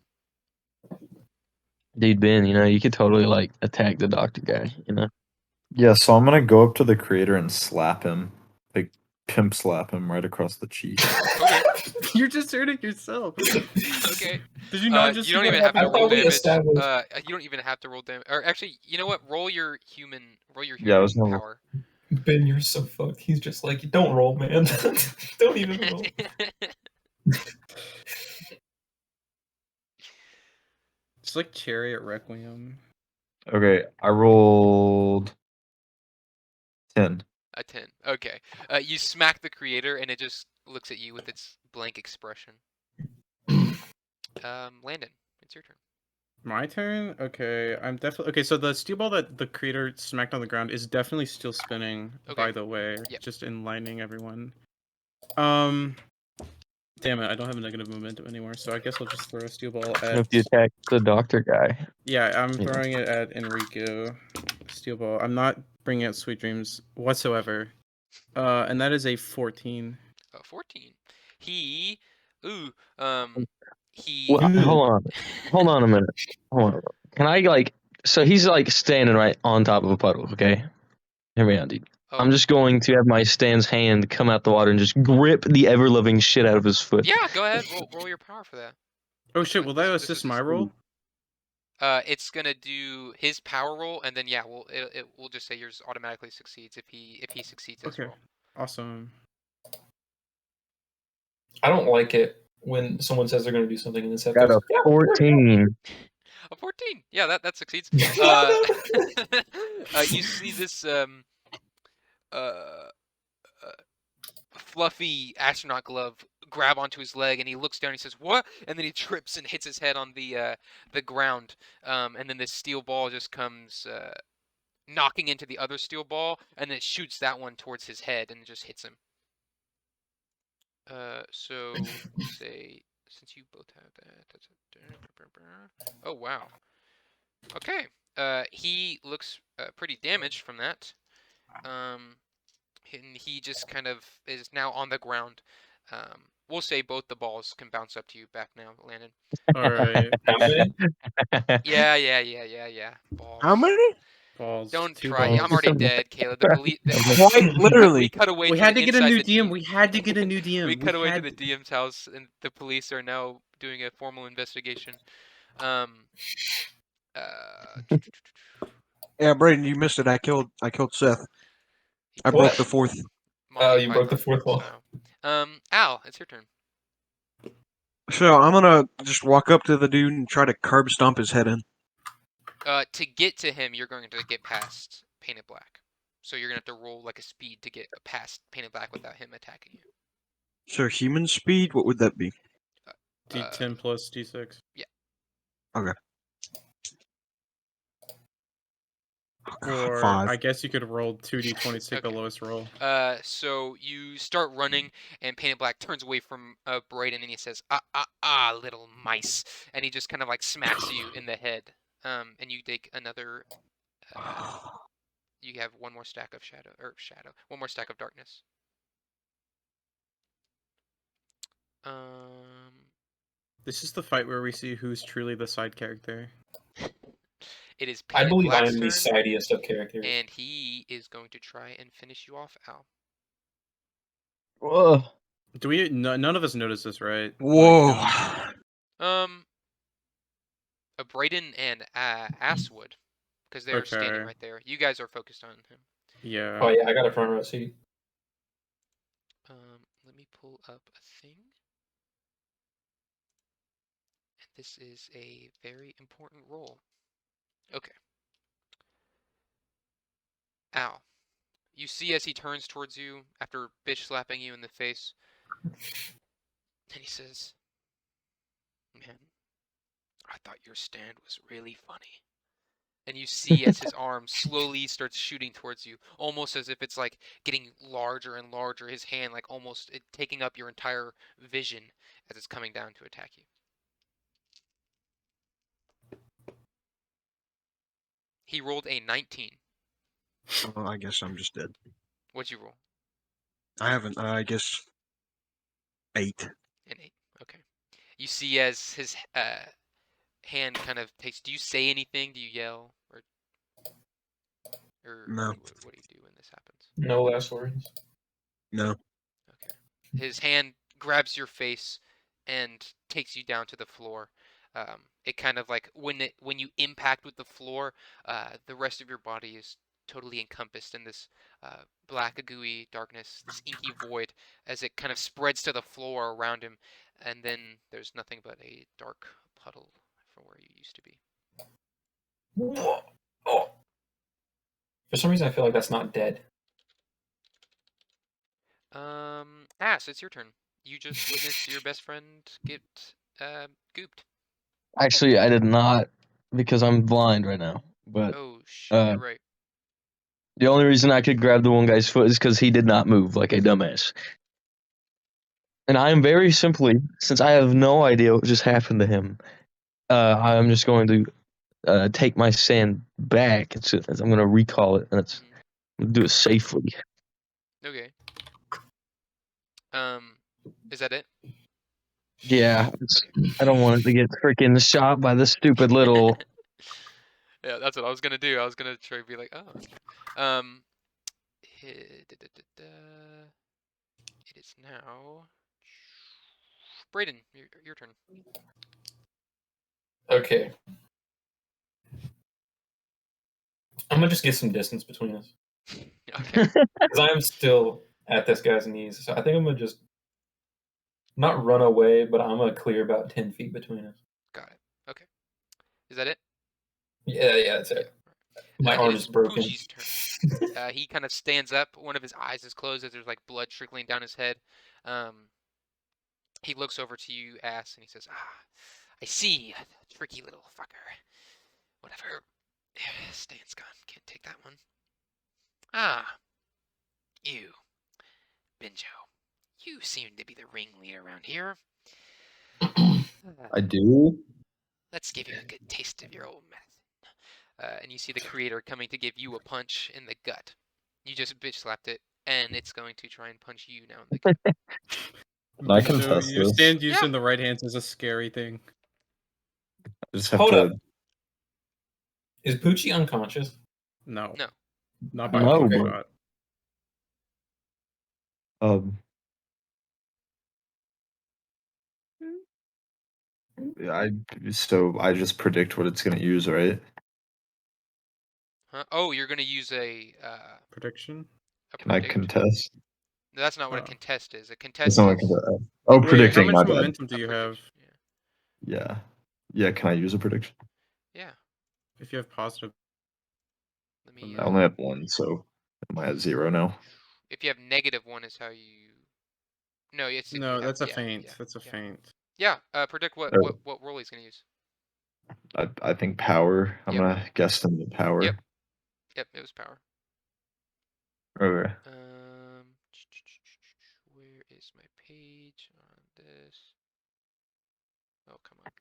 Dude, Ben, you know, you could totally like attack the doctor guy, you know? Yeah, so I'm gonna go up to the creator and slap him. Like pimp slap him right across the cheek. Okay. You're just hurting yourself. Okay. Did you not just You don't see what even have to happened? roll thought we damage. established- You don't even have to roll damage. Or actually, you know what? Roll your human. Yeah, I was gonna roll. power. Ben, you're so fucked. He's just like, don't roll, man. Don't even roll. It's like Chariot Requiem. Okay, I rolled 10. A 10. Okay. You smack the creator, and it just looks at you with its blank expression. Landon, it's your turn. My turn? Okay, I'm definitely okay. So the steel ball that the creator smacked on the ground is definitely still spinning. Okay. By the way, Yep. just enlightening everyone. Damn it, I don't have a negative momentum anymore, so I guess I'll just throw a steel ball If at. you attack the doctor guy. Yeah, I'm Yeah. throwing it at Enrico. Steel ball. I'm not bringing out Sweet Dreams whatsoever. And that is a 14. 14. He. He. Well, hold on a minute. Hold on. Can I like? So he's like standing right on top of a puddle. Okay, hear me out, dude. Oh, I'm just going to have my Stan's hand come out the water and just grip the ever loving shit out of his foot. Yeah, go ahead. Roll your power for that. Oh shit! Will that This assist was my his- roll? It's gonna do his power roll, and then yeah, we'll just say yours automatically succeeds if he succeeds as Okay. well. Awesome. I don't like it when someone says they're going to do something and then Seth Got goes, a "Yeah, sure." 14. A 14. Yeah, that succeeds. You see this fluffy astronaut glove grab onto his leg, and he looks down and he says, "What?" And then he trips and hits his head on the ground. And then this steel ball just comes knocking into the other steel ball, and then it shoots that one towards his head and it just hits him. So we'll say, since you both have that. Oh wow. Okay. He looks pretty damaged from that. And he just kind of is now on the ground. We'll say both the balls can bounce up to you back now, Landon. All right. How many? Yeah. Balls. How many? Balls. Don't 2 try. balls. I'm already dead, Caleb. The police. Quite We literally. cut away. We to had the to get a inside new the DM. team. We had to get a new DM. We cut away to had the DM's house, and the police are now doing a formal investigation. Yeah, Braden, you missed it. I killed Seth. I What? broke the fourth. Monty You broke the Python fourth wall. style. Al, it's your turn. So I'm gonna just walk up to the dude and try to curb stomp his head in. To get to him, you're going to get past Painted Black. So you're gonna have to roll like a speed to get past Painted Black without him attacking you. So human speed, what would that be? D10 plus D6. Yeah. Okay. Or 5. I guess you could roll 2d20 to take the Okay. lowest roll. So you start running, and Painted Black turns away from Brayden, and he says, little mice," and he just kind of like smacks you in the head. And you take another. You have one more stack of one more stack of darkness. This is the fight where we see who's truly the side character. It is I Painted believe I Black's am the turn, sidiest of characters. and he is going to try and finish you off, Al. Whoa. Do we? None of us noticed this, right? Whoa. Brayden and Asswood, because they're standing Okay. right there. You guys are focused on him. Yeah. Oh yeah, I got a front row seat. me pull up a thing. And this is a very important roll. Okay. Al, you see as he turns towards you after bitch slapping you in the face, and he says, "Man, I thought your stand was really funny." And you see as his arm slowly starts shooting towards you, almost as if it's like getting larger and larger, his hand like almost taking up your entire vision as it's coming down to attack you. He rolled a 19. I guess I'm just dead. What'd you roll? I haven't. I guess 8. An 8. Okay. You see as his hand kind of takes. Do you say anything? Do you yell or No. what do you do when this happens? No last words. No. Okay. His hand grabs your face and takes you down to the floor. It kind of like when you impact with the floor, the rest of your body is totally encompassed in this black gooey darkness, this inky void, as it kind of spreads to the floor around him, and then there's nothing but a dark puddle from where you used to be. Whoa. Oh. For some reason, I feel like that's not dead. Ass, it's your turn. You just witnessed your best friend get gooped. Actually, I did not because I'm blind right now. But Oh shit, you're right. the only reason I could grab the one guy's foot is because he did not move like a dumbass. And I am very simply, since I have no idea what just happened to him, I am just going to take my sand back. I'm going to recall it, and I'm gonna do it safely. Okay. Is that it? Yeah, Okay. I don't want it to get freaking shot by this stupid little. Yeah, that's what I was gonna do. I was gonna try to be like, oh, it is now Brayden, your turn. Okay. I'm gonna just get some distance between us. Okay. Because I am still at this guy's knees. So I think I'm gonna just not run away, but I'm gonna clear about 10 feet between us. Got it. Okay. Is that it? Yeah, that's it. My It arm is is broken. Pucci's turn. He kind of stands up. One of his eyes is closed as there's like blood trickling down his head. He looks over to you, Ass, and he says, I see. Tricky little fucker. Whatever. Stan's gone. Can't take that one. You. Benjo. You seem to be the ringleader around here. I do. Let's give you a good taste of your old medicine. And you see the creator coming to give you a punch in the gut. You just bitch slapped it, and it's going to try and punch you now in the gut. I can So test your this. stand used Yeah. in the right hands is a scary thing. I just have Hold to. up. Is Pucci unconscious? No. No. Not by No, a long but- shot. I just predict what it's gonna use, right? Huh? Oh, you're going to use a Prediction? Can I predict? contest? No, that's not what a Oh. contest is. A It's contest not is like contest. Oh, Wait, predicting. how My much bad. momentum do a you have prediction. Yeah. Yeah. Can I use a prediction? Yeah. if you have positive? Let me. I only have one, so am I at 0 now? If you have -1 is how you. No, it's if No, you have, that's a yeah, feint. yeah, That's a yeah. feint. Yeah. Predict what Oh. what roll he's going to use. I think power. I'm Yep. gonna guess them the power. Yep. Yep. It was power. Okay. Where is my page on this? Oh, come on.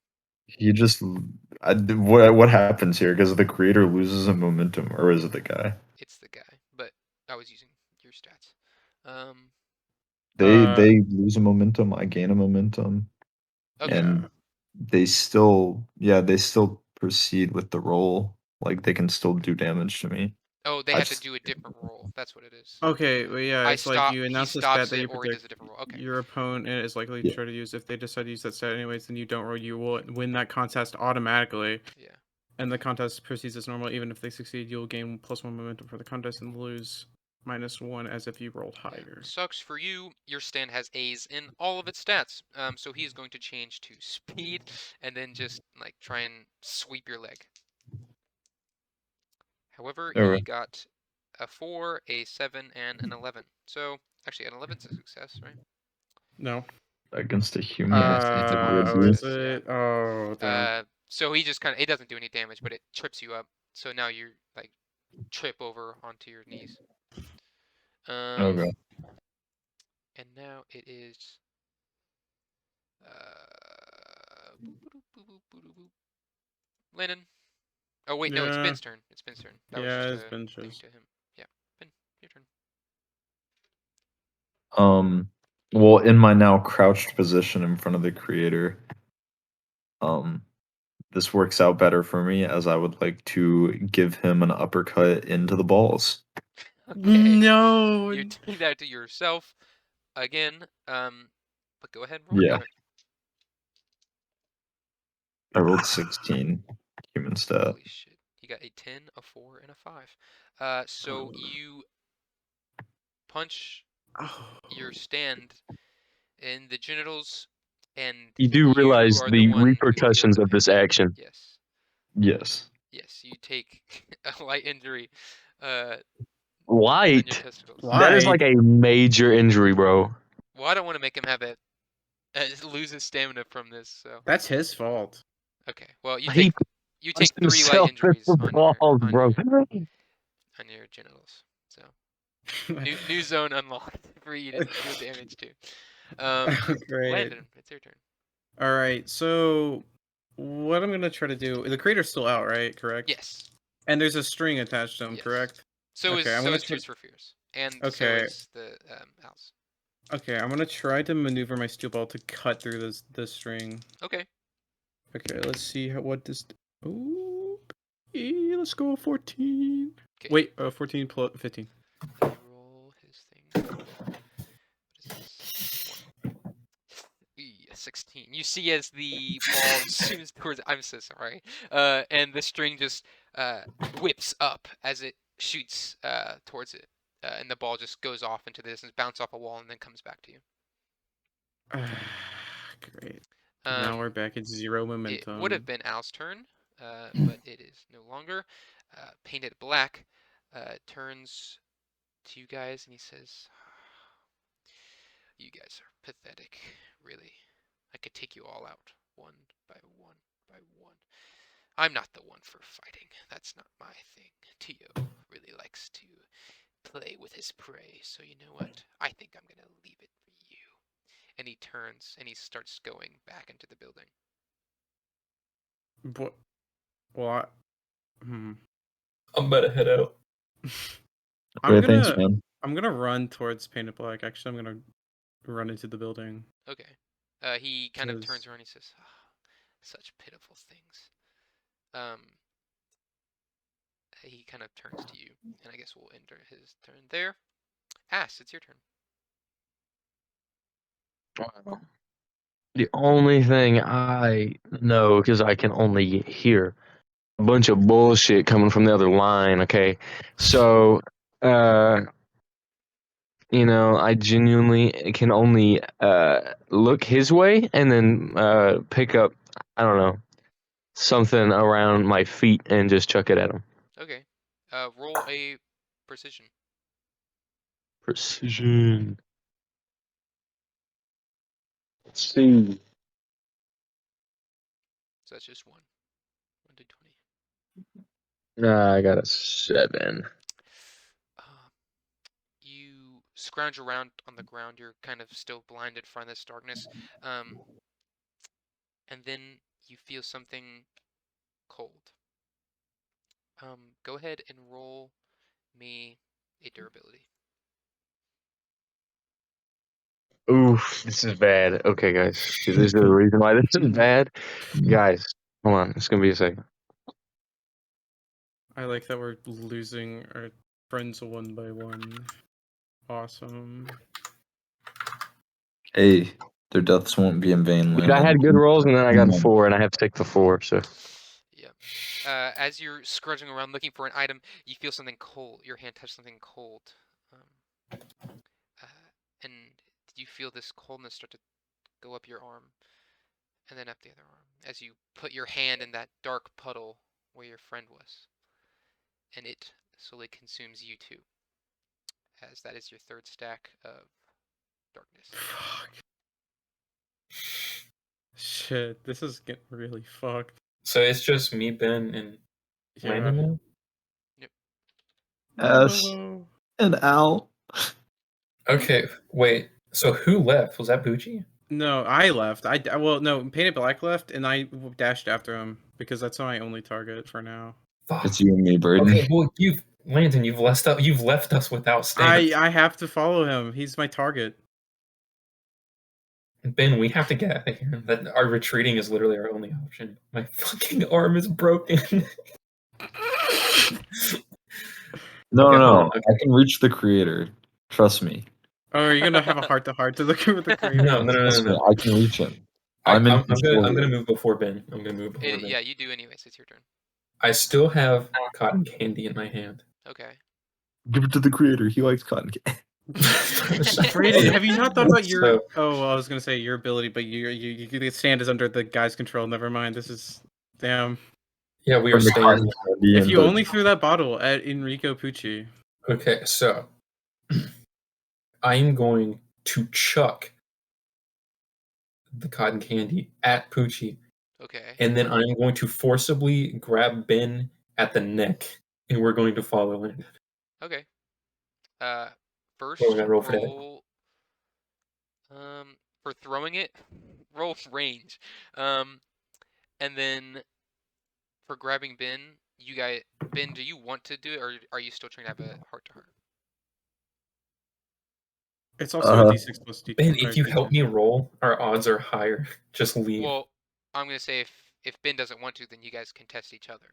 He just. What happens here? Because the creator loses a momentum, or is it the guy? It's the guy, but I was using your stats. They lose a momentum. I gain a momentum, Okay. and they still proceed with the roll. Like they can still do damage to me. Oh, they I have to just- do a different roll. That's what it is. Okay, well, yeah, I it's like stop. you He announce the stops stat that it, you or he does a predict. different roll. Okay. Your opponent is likely Yeah. to try to use. If they decide to use that stat anyways, then you don't roll. You will win that contest automatically. Yeah. And the contest proceeds as normal. Even if they succeed, you'll gain +1 momentum for the contest and lose -1 as if you rolled higher. Sucks for you. Your stand has A's in all of its stats. So he's going to change to speed and then just like try and sweep your leg. However, he Okay. got a 4, a 7, and an 11. So actually, an 11's a success, right? No. Against a human. Yes, it's a marked Oh, is success, yeah. it? Oh, damn. So he just kind of, it doesn't do any damage, but it trips you up. So now you like trip over onto your knees. Okay. And now it is. Landon. Oh wait, no, it's Yeah. Ben's turn. It's Ben's turn. That Yeah, was it's just a Ben's thing turn. to him. Yeah, Ben, your turn. Well, in my now crouched position in front of the creator, this works out better for me as I would like to give him an uppercut into the balls. Okay. No. You do that to yourself again. But go ahead and roll Yeah. for it. I rolled 16 human stat. Holy shit. You got a 10, a 4, and a 5. So you punch your stand in the genitals, and You do realize are the one who repercussions feels of this pain. action. Yes. Yes. Yes, you take a light injury on your Light? testicles. That is like a major injury, bro. Well, I don't want to make him have it lose his stamina from this, so. That's his fault. Okay, well, you He take 3 light himself in injuries the on balls, bro. your genitals. So new zone unlocked for you to deal damage to. Great. Landon, it's your turn. All right. So, what I'm gonna try to do? The creator's still out, right? Correct. Yes. And there's a string attached to him, Yes. correct? So Okay, I'm gonna is try- Tears for Fears, and so Okay. is the owls. Okay, I'm gonna try to maneuver my steel ball to cut through this string. Okay. Okay, let's see what this. Ooh, let's go 14. Okay. Wait, 14 plus 15. Roll his thing. What is this? 16. You see as the ball zooms towards. I'm so sorry. And the string just whips up as it shoots towards it, and the ball just goes off into the distance, bounces off a wall, and then comes back to you. Great. Now we're back at 0 It momentum. would have been Al's turn, but it is no longer. Painted black turns to you guys, and he says, "You guys are pathetic, really. I could take you all out, one by one by one. I'm not the one for fighting. That's not my thing. Tio really likes to play with his prey, so you know what? I think I'm gonna leave it for you." And he turns and he starts going back into the building. What? I'm about to head out. Thanks, man. I'm gonna run towards Painted Black. Actually, I'm gonna run into the building. Okay. He kind of turns around and he says, such pitiful things. He kind of turns to you, and I guess we'll enter his turn there. Ass, it's your turn. Wow. The only thing I know, because I can only hear a bunch of bullshit coming from the other line, okay? So, you know, I genuinely can only look his way and then pick up, I don't know, something around my feet and just chuck it at him. Okay. Roll a precision. Precision. Let's see. So that's just 1. 1d20. I got a 7. You scrounge around on the ground. You're kind of still blinded from this darkness. And then you feel something cold. Go ahead and roll me a durability. Oof, this is bad. Okay, guys. This is the reason why this is bad. Guys, hold on. It's going to be a second. I like that we're losing our friends one by one. Awesome. Hey, their deaths won't be in vain, I Landon. had good rolls, and then I got a 4, and I have to take the 4, so... Yeah. As you're scrunching around looking for an item, you feel something cold. Your hand touches something cold. And did you feel this coldness start to go up your arm and then up the other arm as you put your hand in that dark puddle where your friend was? And it slowly consumes you too, as that is your third stack of darkness. Fuck. Shit, this is getting really fucked. So it's just me, Ben, and Landon now? S No. and Al. Okay, wait. So who left? Was that Pucci? No, I left. Well, no, Painted Black left, and I dashed after him because that's my only target for now. Fuck. It's you and me, Braden. Okay, well, Landon, you've left us without stance. I have to follow him. He's my target. Ben, we have to get out of here. Our retreating is literally our only option. My fucking arm is broken. No, Okay, no, hold no. on, okay. I can reach the creator. Trust me. Oh, are you gonna have a heart-to-heart to look with the creator? No. Trust me, I can reach him. I'm in control gonna here. move before Ben. I'm gonna move before Ben. Yeah, you do anyways. It's your turn. I still have cotton candy in my hand. Okay. Give it to the creator. He likes cotton candy. Brayden, have you not thought about your? So- Oh, well, I was gonna say your ability, but you the stand is under the guy's control. Never mind. This is damn. Yeah, we are From the staying. cotton candy If and you the- only threw that bottle at Enrico Pucci. Okay, so I'm going to chuck the cotton candy at Pucci, Okay. and then I'm going to forcibly grab Ben at the neck, and we're going to follow Landon. Okay. First, What we're gonna roll for that? roll. For throwing it, roll range. And then for grabbing Ben, Ben, do you want to do it, or are you still trying to have a heart-to-heart? It's also a d6 plus d2. Ben, if you help me roll, our odds are higher. Just leave. Well, I'm gonna say if Ben doesn't want to, then you guys can test each other.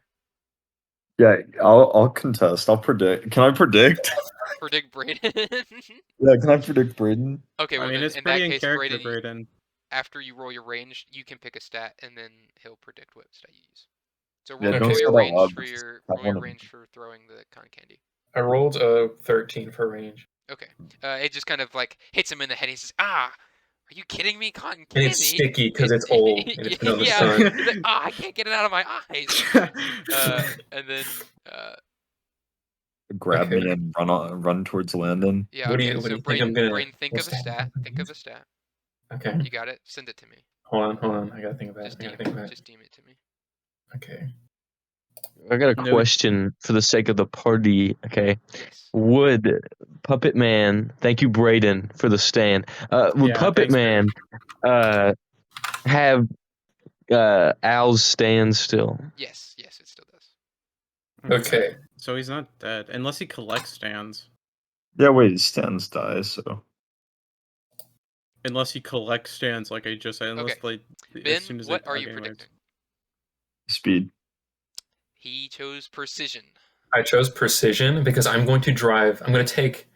Yeah, I'll contest. I'll predict. Can I predict? Predict Braden. Yeah, can I predict Braden? Okay, well I mean, then, it's in pretty that in case, character, Braden, Brayden. after you roll your range, you can pick a stat, and then he'll predict what stat you use. So Yeah, roll, don't roll say your that range loud, for because your I roll your wanna- range for throwing the cotton candy. I rolled a 13 for range. Okay. It just kind of like hits him in the head. He says, "Ah, are you kidding me? Cotton And candy." it's sticky because it's old and it's been on the Yeah. sun. He's like, "Ah, I can't get it out of my eyes." And then Grab Okay. me and run towards Landon. yeah. What do Okay. you So think I'm Braden, gonna- Braden, think what of a stat stat. am I Think of a stat. Okay. You got it. Send it to me. Hold on. I gotta think about it. Just I gotta deem, think about it. just deem it to me. Okay. I got a No. question for the sake of the party. Okay, Yes. would Puppet Man? Thank you, Braden, for the stand. Would Yeah, Puppet thanks, Man have Al's stand still? Yes. Yes, it still does. Okay. So he's not dead unless he collects stands. Yeah, wait, stands die, so Unless he collects stands, like I just said. Unless Okay. as Ben, soon as what they are die you anyways. predicting? speed. He chose precision. I chose precision because I'm going to take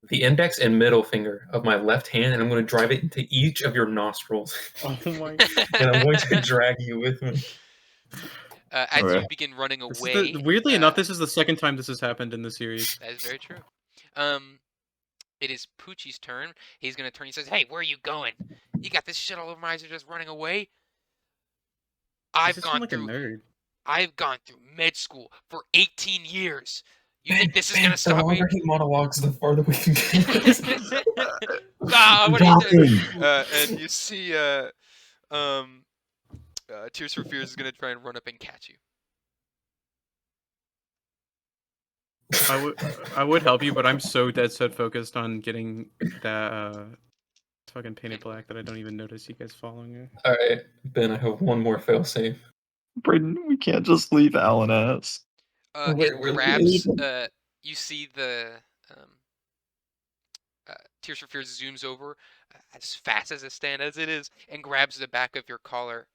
the index and middle finger of my left hand and I'm going to drive it into each of your nostrils. Oh my! And I'm going to drag you with me. As you Okay. begin running This is away. weirdly enough, this is the second time this has happened in the series. That is very true. It is Pucci's turn. He's gonna turn. He says, "Hey, where are you going? You got this shit all over my eyes. You're just running away." He's just like a nerd. I've gone through med school for 18 years. You think this is Ben, gonna the stop me? longer he monologues, the farther we can get. What are you doing? Talking. And you see, Tears for Fears is gonna try and run up and catch you. I would help you, but I'm so dead set focused on getting that fucking painted black that I don't even notice you guys following me. Alright, Ben, I have one more failsafe. Braden, we can't just leave Alan ass. Wait, It we're grabs. leaving. You see the Tears for Fears zooms over as fast as a stand as it is and grabs the back of your collar,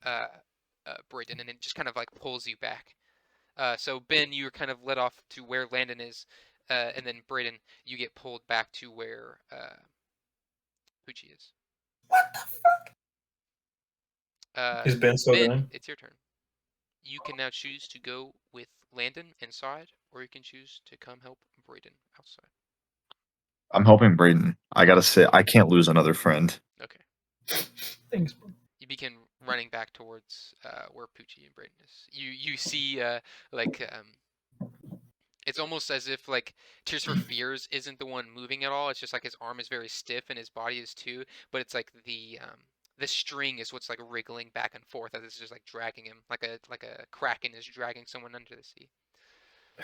Braden, and it just kind of like pulls you back. So Ben, you're kind of led off to where Landon is, and then Braden, you get pulled back to where Pucci is. What the fuck? Is Ben still going? It's your turn. You can now choose to go with Landon inside, or you can choose to come help Braden outside. I'm helping Brayden. I gotta say, I can't lose another friend. Okay. Thanks. You begin running back towards where Pucci and Brayden is. You see like it's almost as if like Tears for Fears isn't the one moving at all. It's just like his arm is very stiff and his body is too. But it's like the string is what's like wriggling back and forth as it's just like dragging him like a kraken is dragging someone under the sea.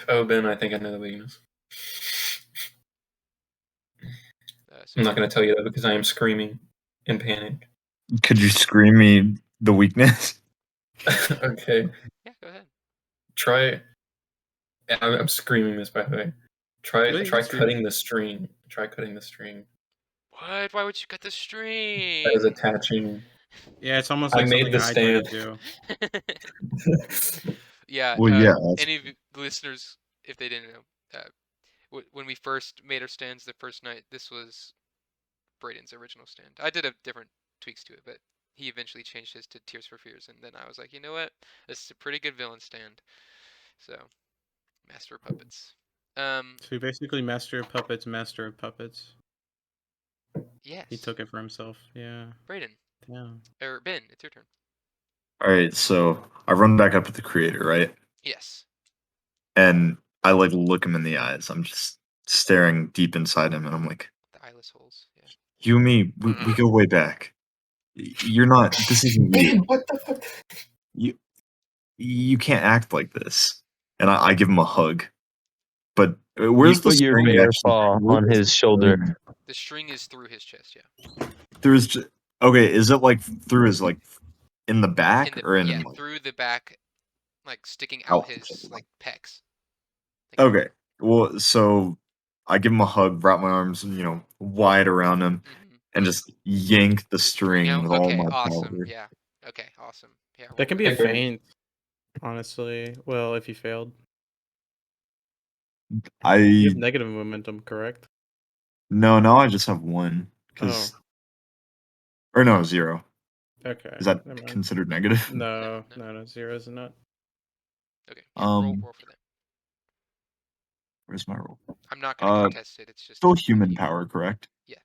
Oh, Ben, I think I know the weakness. So I'm not going to tell you that because I am screaming in panic. Could you scream me the weakness? Okay. yeah, go ahead. Try. I'm screaming this, by the way. Yeah, you Try can scream. cutting the string. Try cutting the string What? Why would you cut the string? that is attaching. Yeah, it's almost I like made something the I try to stand. do. Yeah. Well, yeah. Any of you listeners, if they didn't know, when we first made our stands the first night, this was Brayden's original stand. I did a different tweaks to it, but he eventually changed his to Tears for Fears, and then I was like, you know what? This is a pretty good villain stand. So, Master of Puppets. So he basically master of puppets, master of puppets. Yes. He took it for himself. Yeah. Brayden. Yeah. Or Ben, it's your turn. All right, so I run back up at the creator, right? Yes. And I like look him in the eyes. I'm just staring deep inside him, and I'm like, The eyeless holes. Yeah. "You and me, we go way back. You're not. This isn't you. What the fuck? You can't act like this." And I give him a hug. But where's You the put your string bear actually paw through on his shoulder. The string is through his chest. Yeah. There's just, okay. Is it like through his like in the back or in? Yeah, like, through the back, like sticking out Oh. his like pecs. Okay. Well, so I give him a hug, wrap my arms, wide around him, Mhm. and just yank the The string string out. with all Okay, my awesome. power. Yeah. Okay, awesome. Yeah. That can be a Okay. feint, honestly. Well, if you failed. You I have negative momentum, correct? no, now I just have one because, or no, 0. Okay. Is that never mind. considered negative? No, No. no, 0 is not. Okay. Yeah, roll for that. Where's my roll? I'm not gonna contest it. It's just Still human power, correct? Yeah.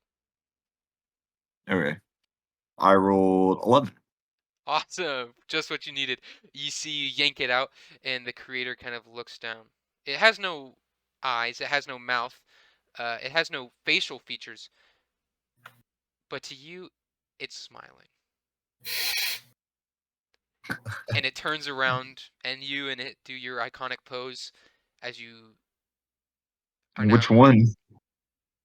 Okay. I rolled 11. Awesome. Just what you needed. You see, you yank it out, and the creator kind of looks down. It has no eyes. It has no mouth. It has no facial features. But to you, it's smiling. And it turns around, and you and it do your iconic pose as you are Which now. one?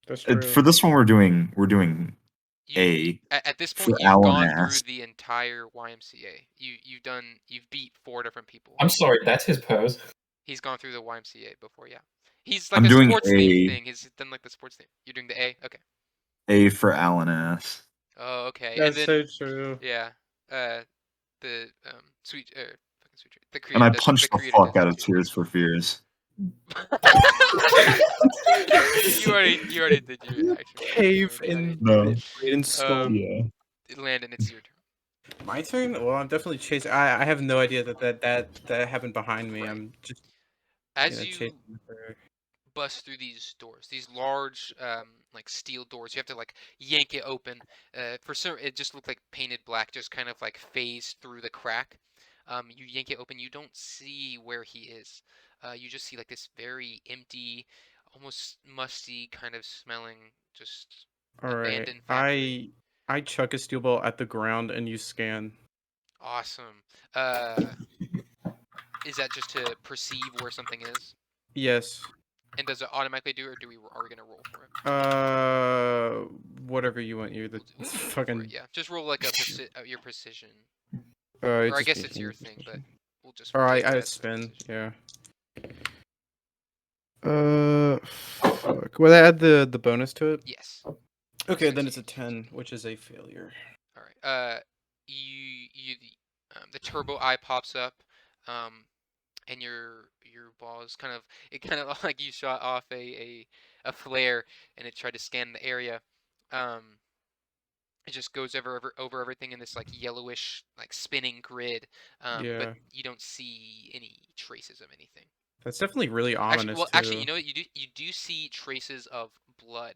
That's true. For this one, we're doing You, A. at this for point, you've Alan gone ass. through the entire YMCA. You've beat 4 different people. I'm sorry, that's his pose. He's gone through the YMCA before, yeah. He's like I'm a doing sports theme A. thing. He's done like the sports theme. You're doing the A? Okay. A for Alan ass. Oh, okay. That's and then so true. yeah, the sweet fucking sweet treat. The And I creator does punched the the creator fuck does out it of too. Tears for Fears. you already did your action. Cave in No. Brayden's skull. Yeah. Landon, it's your turn. My turn? Well, I'm definitely chasing. I have no idea that happened behind me. Right. I'm just As you chasing her. bust through these doors, these large like steel doors, you have to like yank it open. For some, it just looked like painted black, just kind of like phased through the crack. You yank it open, you don't see where he is. You just see like this very empty, almost musty kind of smelling, just All right. abandoned factory. I chuck a steel ball at the ground and you scan. Awesome. Is that just to perceive where something is? Yes. And does it automatically do it, or are we gonna roll for it? Whatever you want. You're the We'll roll for fucking. it, yeah. Just roll like your precision. Or Or I guess it's your thing, but we'll just. All right, take it I as spin. precision. Yeah. Fuck. Will I add the bonus to it? Yes. Okay, then it's a 10, which is a failure. All right. The turbo eye pops up, and your ball is kind of like you shot off a flare, and it tried to scan the area. It just goes over everything in this like yellowish like spinning grid. Yeah. But you don't see any traces of anything. That's definitely really ominous. Actually, too. you know what? You do see traces of blood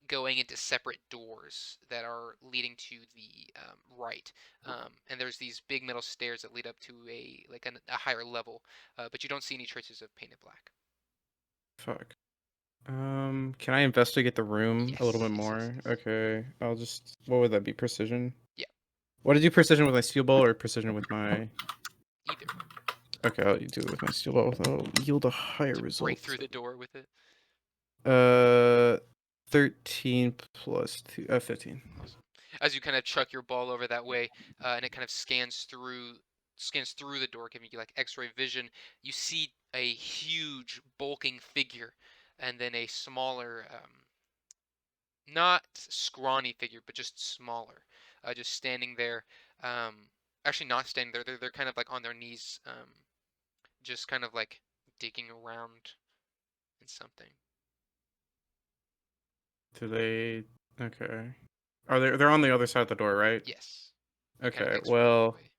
going into separate doors that are leading to the right. And there's these big metal stairs that lead up to a higher level, but you don't see any traces of painted black. Fuck. Can I investigate the room a little Yes, bit yes, yes, more? yes. Okay, I'll just. What would that be? Precision? Yeah. Want to do precision with my steel ball or precision with my? Either. Okay, I'll do it with my steel ball. That'll yield a higher To result. break through the door with it. 13 plus 2, 15. Awesome. As you kind of chuck your ball over that way, and it kind of scans through the door, giving you like X-ray vision. You see a huge bulking figure, and then a smaller, not scrawny figure, but just smaller, just standing there. Actually, not standing there. They're kind of like on their knees, just kind of like digging around in something. Do they? Okay. Are they? They're on the other side of the door, right? Yes. They're kind of Okay. X-rayed Well. away.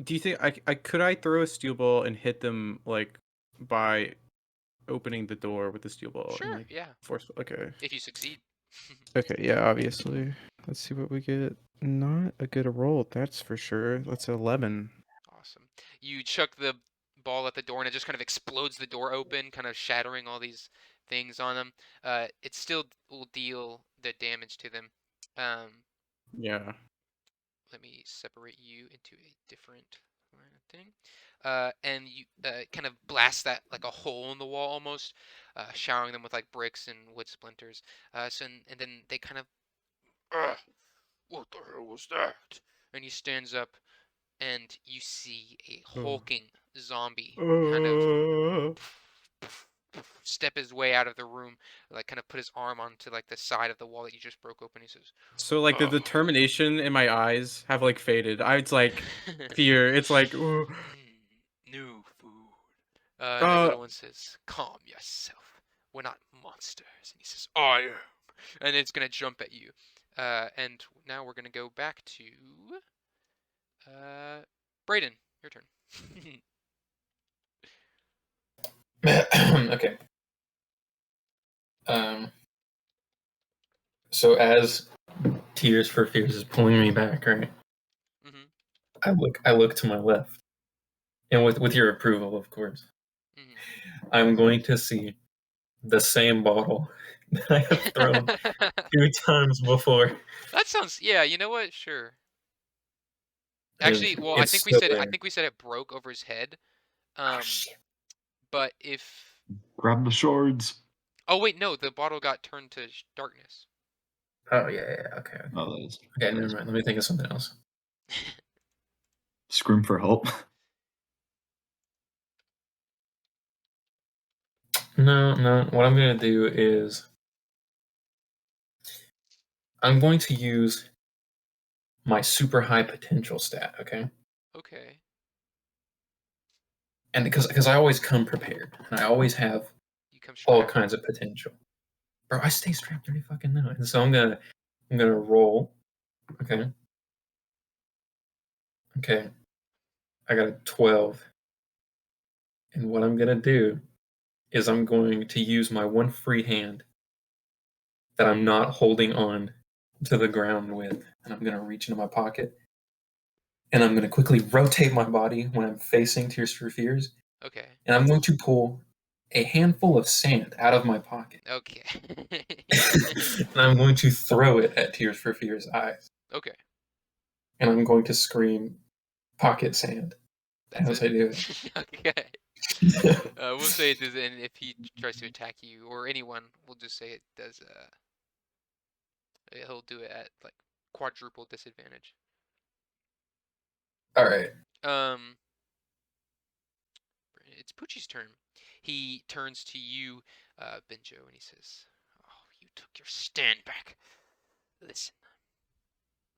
Do you think I could I throw a steel ball and hit them like by opening the door with the steel ball and Sure. like Yeah. force? Okay. If you succeed. Okay. Yeah. Obviously. Let's see what we get. Not a good roll, that's for sure. That's 11. Awesome. You chuck the ball at the door and it just kind of explodes the door open, kind of shattering all these things on them. It still will deal the damage to them. Yeah. Let me separate you into a different thing. And you kind of blast that like a hole in the wall almost, showering them with like bricks and wood splinters. And then they kind of, what the hell was that? And he stands up and you see a hulking zombie kind of step his way out of the room, like kind of put his arm onto like the side of the wall that you just broke open. He says, So like the determination in my eyes have like faded. It's like fear. It's like ooh. New food. And the little one says, calm yourself. We're not monsters. And he says, I am. And it's going to jump at you. And now we're going to go back to Brayden. Your turn. Okay. So as Tears for Fears is pulling me back, right? Mm-hmm. I look to my left, and with your approval, of course, Mm-hmm. I'm going to see the same bottle that I have thrown 2 times before. That sounds, yeah, you know what? Sure. Actually, well, I It's think we still said there. it broke over his head. Oh shit! But if Grab the shards. oh wait, no, the bottle got turned to darkness. Oh yeah. Okay. Oh, that is. Okay, never mind. Let me think of something else. Scream for help. No. What I'm gonna do is I'm going to use my super high potential stat. Okay. Okay. And because I always come prepared, and I always have You come all strapped. kinds of potential. Bro, I stay strapped every fucking night. And so I'm gonna roll. Okay. Okay. I got a 12. And what I'm gonna do is I'm going to use my one free hand that I'm not holding on to the ground with, and I'm gonna reach into my pocket. And I'm gonna quickly rotate my body when I'm facing Tears for Fears. Okay. And I'm going to pull a handful of sand out of my pocket. Okay. And I'm going to throw it at Tears for Fears' eyes. Okay. And I'm going to scream, "Pocket sand," That's as it. I do it. Okay. We'll say it does, and if he tries to attack you or anyone, we'll just say it does. He'll do it at like quadruple disadvantage. All right. It's Pucci's turn. He turns to you, Benjo, and he says, "Oh, you took your stand back. Listen,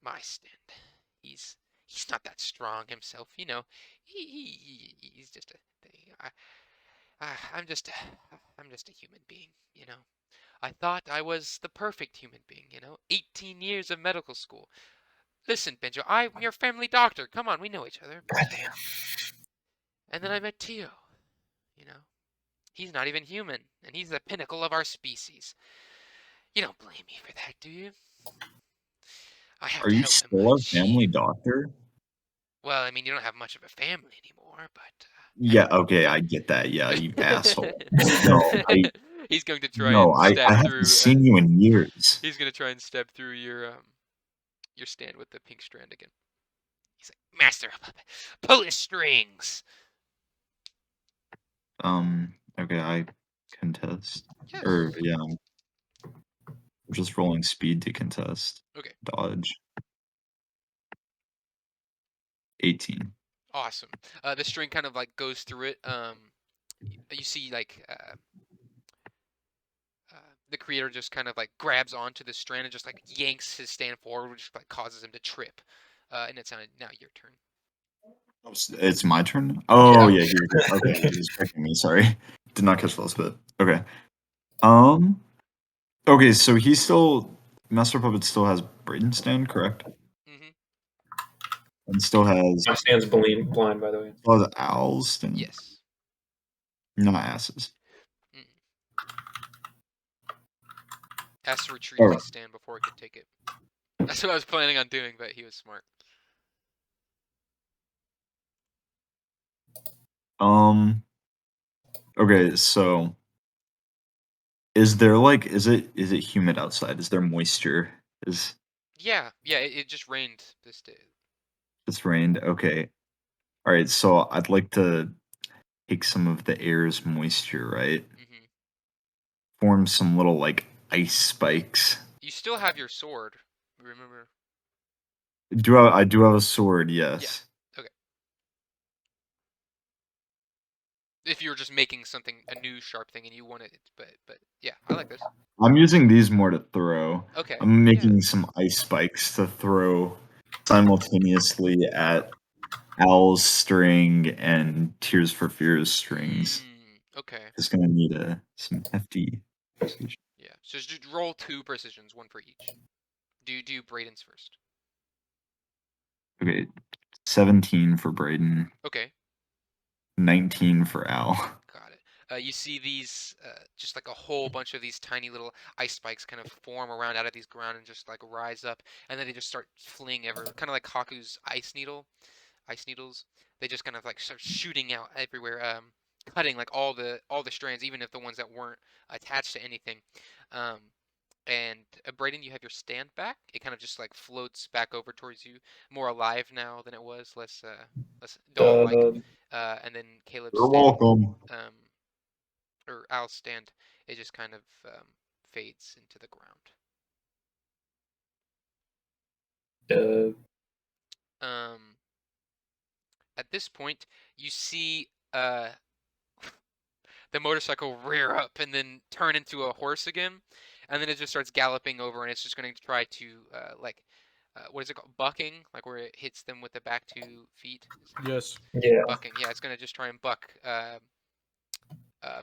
my stand. He's not that strong himself, you know. He's just a thing. I'm just a human being, you know. I thought I was the perfect human being, you know. 18 years of medical school. Listen, Benjo, I'm your family doctor. Come on, we know each other. Goddamn. And then I met Tio, you know. He's not even human, and he's the pinnacle of our species. You don't blame me for that, do you? I have Are to you help him still a achieve. family doctor? Well, I mean, you don't have much of a family anymore, but Yeah, okay, I get that. Yeah, you asshole. No, he's going to try and I stab haven't through. seen you in years. He's going to try and stab through your stand with the pink strand again. He's like, Master, pull his strings. Okay, I contest. Yes. Or yeah, I'm just rolling speed to contest. Okay. Dodge. 18. Awesome. The string kind of like goes through it. You see like the creator just kind of like grabs onto the strand and just like yanks his stand forward, which like causes him to trip. And it's now your turn. Oh, it's my turn? Oh, Yeah. yeah, okay, he was checking me, sorry. Did not catch the last bit. Okay. Okay, so he still, Master Puppet still has Brayden stand, correct? Mm-hmm. And still has, My stand's blind, by the way. still has owls stand? Yes. Not asses. Has to retrieve Alright. his stand before he can take it. That's what I was planning on doing, but he was smart. Okay, so is there like is it humid outside? Is there moisture? Yeah, it just rained this day. It's rained? Okay. Alright, so I'd like to take some of the air's moisture, right? Mm-hmm. Form some little like ice spikes. You still have your sword, remember? I do have a sword, yes. Okay. If you were just making something a new sharp thing and you wanted it, but yeah, I like this. I'm using these more to throw. Okay. I'm making Yeah. some ice spikes to throw simultaneously at Owl's string and Tears for Fears strings. Okay. Just gonna need some hefty precision. Yeah. So just roll 2 precisions, 1 for each. Do Brayden's first. Okay, 17 for Brayden, Okay. 19 for Al. Got it. You see these, just like a whole bunch of these tiny little ice spikes kind of form around out of these ground and just like rise up, and then they just start fleeing everywhere, kind of like Haku's ice needles. They just kind of like start shooting out everywhere, cutting like all the strands, even if the ones that weren't attached to anything. Um, and Brayden, you have your stand back. It kind of just like floats back over towards you, more alive now than it was, less doll-like. And then Caleb's You're stand, welcome. or Al's stand, it just kind of fades into the ground. At this point, you see the motorcycle rear up and then turn into a horse again, and then it just starts galloping over, and it's just going to try to what is it called? Bucking, like where it hits them with the back 2 feet. Yes. Yeah. Bucking. Yeah, it's going to just try and buck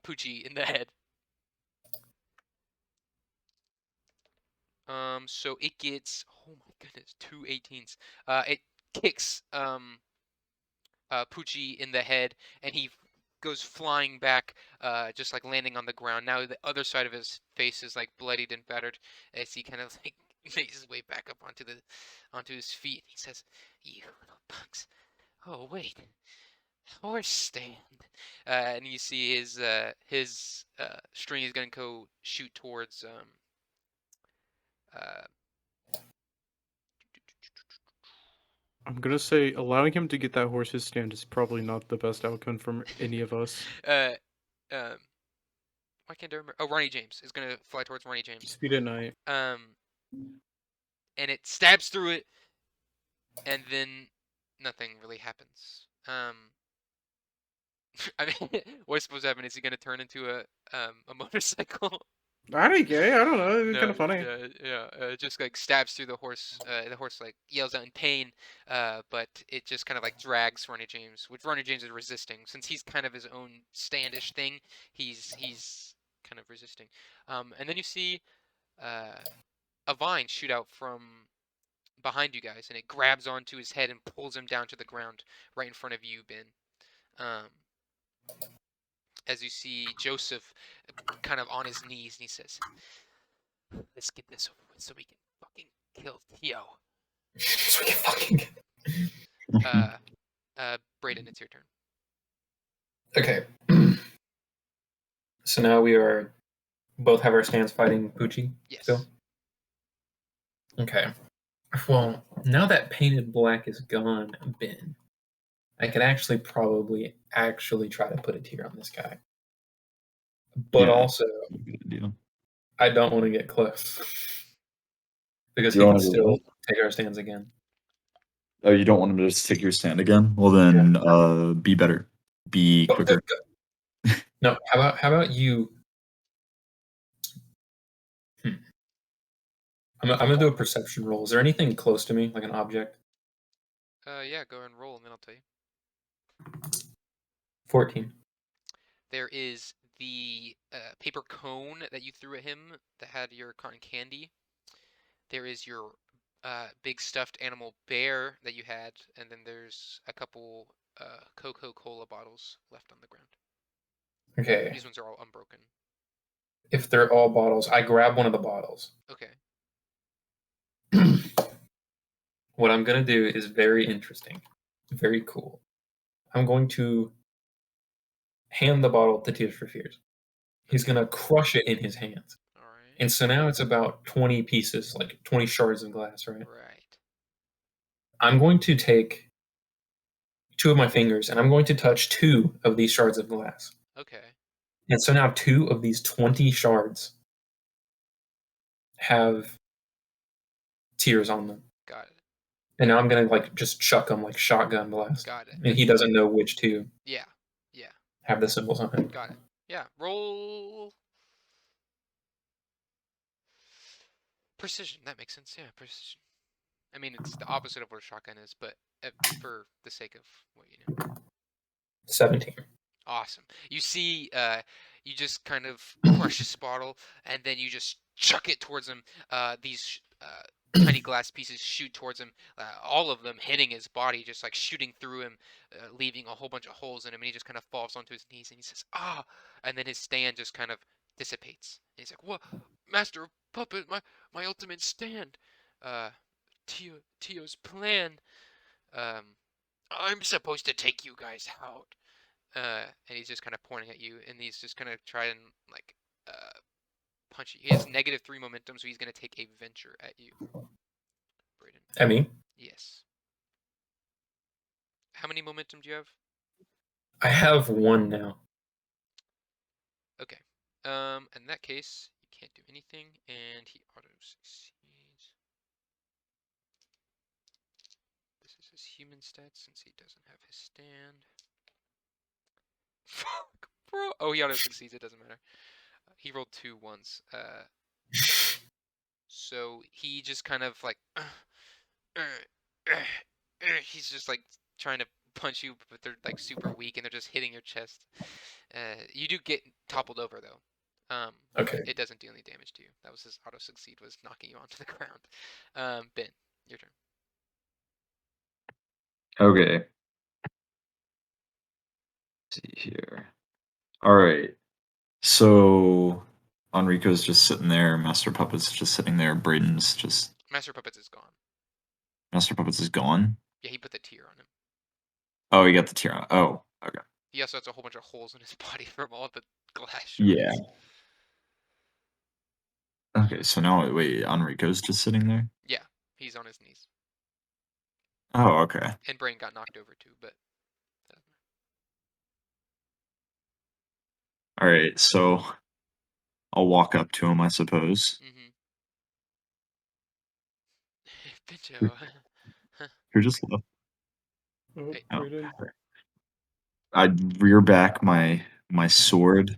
Pucci in the head. So it gets, oh my goodness, 2 18s. It kicks Pucci in the head, and he goes flying back, just like landing on the ground. Now the other side of his face is like bloodied and battered as he kind of like makes his way back up onto his feet. He says, "You little bugs! Oh wait, horse stand." And you see his string is gonna go shoot towards uh, I'm gonna say allowing him to get that horse's stand is probably not the best outcome from any of us. why can't I remember? Oh, Ronnie James is gonna fly towards Ronnie James. Speed at night. And it stabs through it, and then nothing really happens. I mean, what's supposed to happen? Is he gonna turn into a motorcycle? I don't care. I don't know. It's kind of funny. Yeah. It just like stabs through the horse. The horse like yells out in pain, but it just kind of like drags Ronnie James, which Ronnie James is resisting since he's kind of his own standish thing. He's kind of resisting. And then you see a vine shoot out from behind you guys, and it grabs onto his head and pulls him down to the ground right in front of you, Ben. as you see Joseph kind of on his knees, and he says, "Let's get this over with so we can fucking kill Tio." So we can fucking. Brayden, it's your turn. Okay. So now we are both have our stands fighting Pucci. Yes. Still. Okay. Well, now that painted black is gone, Ben, I could actually probably try to put a tier on this guy. But Yeah. also, Good deal. I don't want to get close because You he wanna can do still what? take our stands again. Oh, you don't want him to just take your stand again? Well, then, be better. Be Oh, quicker. No, how about you? I'm gonna do a perception roll. Is there anything close to me, like an object? Yeah, go ahead and roll, and then I'll tell you. 14. There is the paper cone that you threw at him that had your cotton candy. There is your big stuffed animal bear that you had, and then there's a couple Coca-Cola bottles left on the ground. Okay. These ones are all unbroken. If they're all bottles, I grab one of the bottles. Okay. What I'm gonna do is very interesting, very cool. I'm going to hand the bottle to Tears for Fears. He's gonna crush it in his hands. All right. And so now it's about 20 pieces, like 20 shards of glass, right? Right. I'm going to take 2 of my fingers and I'm going to touch 2 of these shards of glass. Okay. And so now 2 of these 20 shards have tears on them. Got it. And now I'm gonna like just chuck them like shotgun blast. Got it. And he doesn't know which 2 Yeah. Yeah. have the symbols on it. Got it. Yeah. Roll. Precision. That makes sense. Yeah, precision. I mean, it's the opposite of what a shotgun is, but for the sake of what you know. 17. Awesome. You see, you just kind of crush this bottle, and then you just chuck it towards him. These tiny glass pieces shoot towards him, all of them hitting his body, just like shooting through him, leaving a whole bunch of holes in him, and he just kind of falls onto his knees, and he says, "Ah!" And then his stand just kind of dissipates. And he's like, "What, Master of Puppet, my ultimate stand, Tio's plan. I'm supposed to take you guys out." And he's just kind of pointing at you, and he's just gonna try and like punch you. He has -3 momentum, so he's gonna take a venture at you, Brayden. At me? Yes. How many momentum do you have? I have 1 now. Okay. In that case, you can't do anything, and he auto succeeds. This is his human stats since he doesn't have his stand. Fuck, bro. Oh, he auto succeeds. It doesn't matter. He rolled 2 once. So he just kind of like, he's just like trying to punch you, but they're like super weak and they're just hitting your chest. You do get toppled over though. Okay. It doesn't do any damage to you. That was his auto succeed, was knocking you onto the ground. Ben, your turn. Okay. Let's see here. All right. So Enrico's just sitting there. Master Puppet's just sitting there. Brayden's just. Master Puppets is gone. Master Puppets is gone. Yeah, he put the tear on him. Oh, he got the tear on. Oh, okay. He also has a whole bunch of holes in his body from all the glass shards. Yeah. Okay, so now wait, Enrico's just sitting there. Yeah, he's on his knees. Oh, okay. And Brain got knocked over too, but. All right, so I'll walk up to him, I suppose. Pincho. You're just left. Oh, Hey. Oh. Brayden. I rear back my sword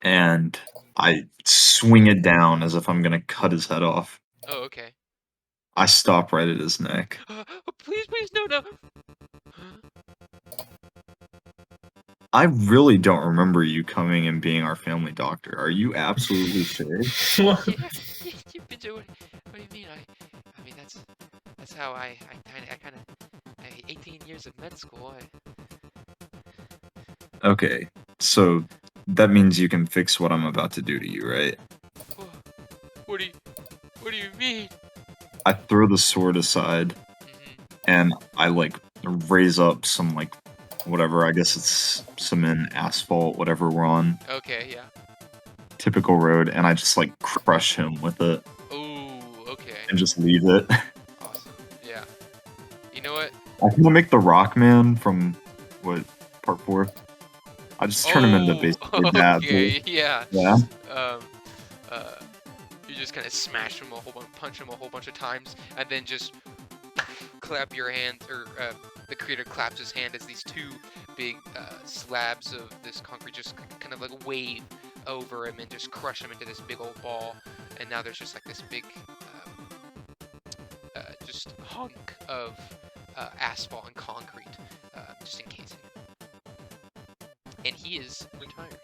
and I swing it down as if I'm gonna cut his head off. Oh, okay. I stop right at his neck. Oh, please, no. I really don't remember you coming and being our family doctor. Are you absolutely sure? Yeah, Pincho, what do you mean? I mean that's how I 18 years of med school. Okay, so that means you can fix what I'm about to do to you, right? What do you mean? I throw the sword aside and I like raise up some like whatever, I guess it's cement, asphalt, whatever we're on, Okay, yeah. typical road, and I just like crush him with it Ooh, okay. and just leave it. Awesome. Yeah. You know what? I can make the Rock Man from what part 4. I just turn him into basically that. Okay, yeah. Yeah. Um, you just kind of smash him punch him a whole bunch of times, and then just clap your hand, or the creator claps his hand as these two big slabs of this concrete just kind of like wave over him and just crush him into this big old ball. And now there's just like this big, just hunk of asphalt and concrete, just encasing him. And he is retired.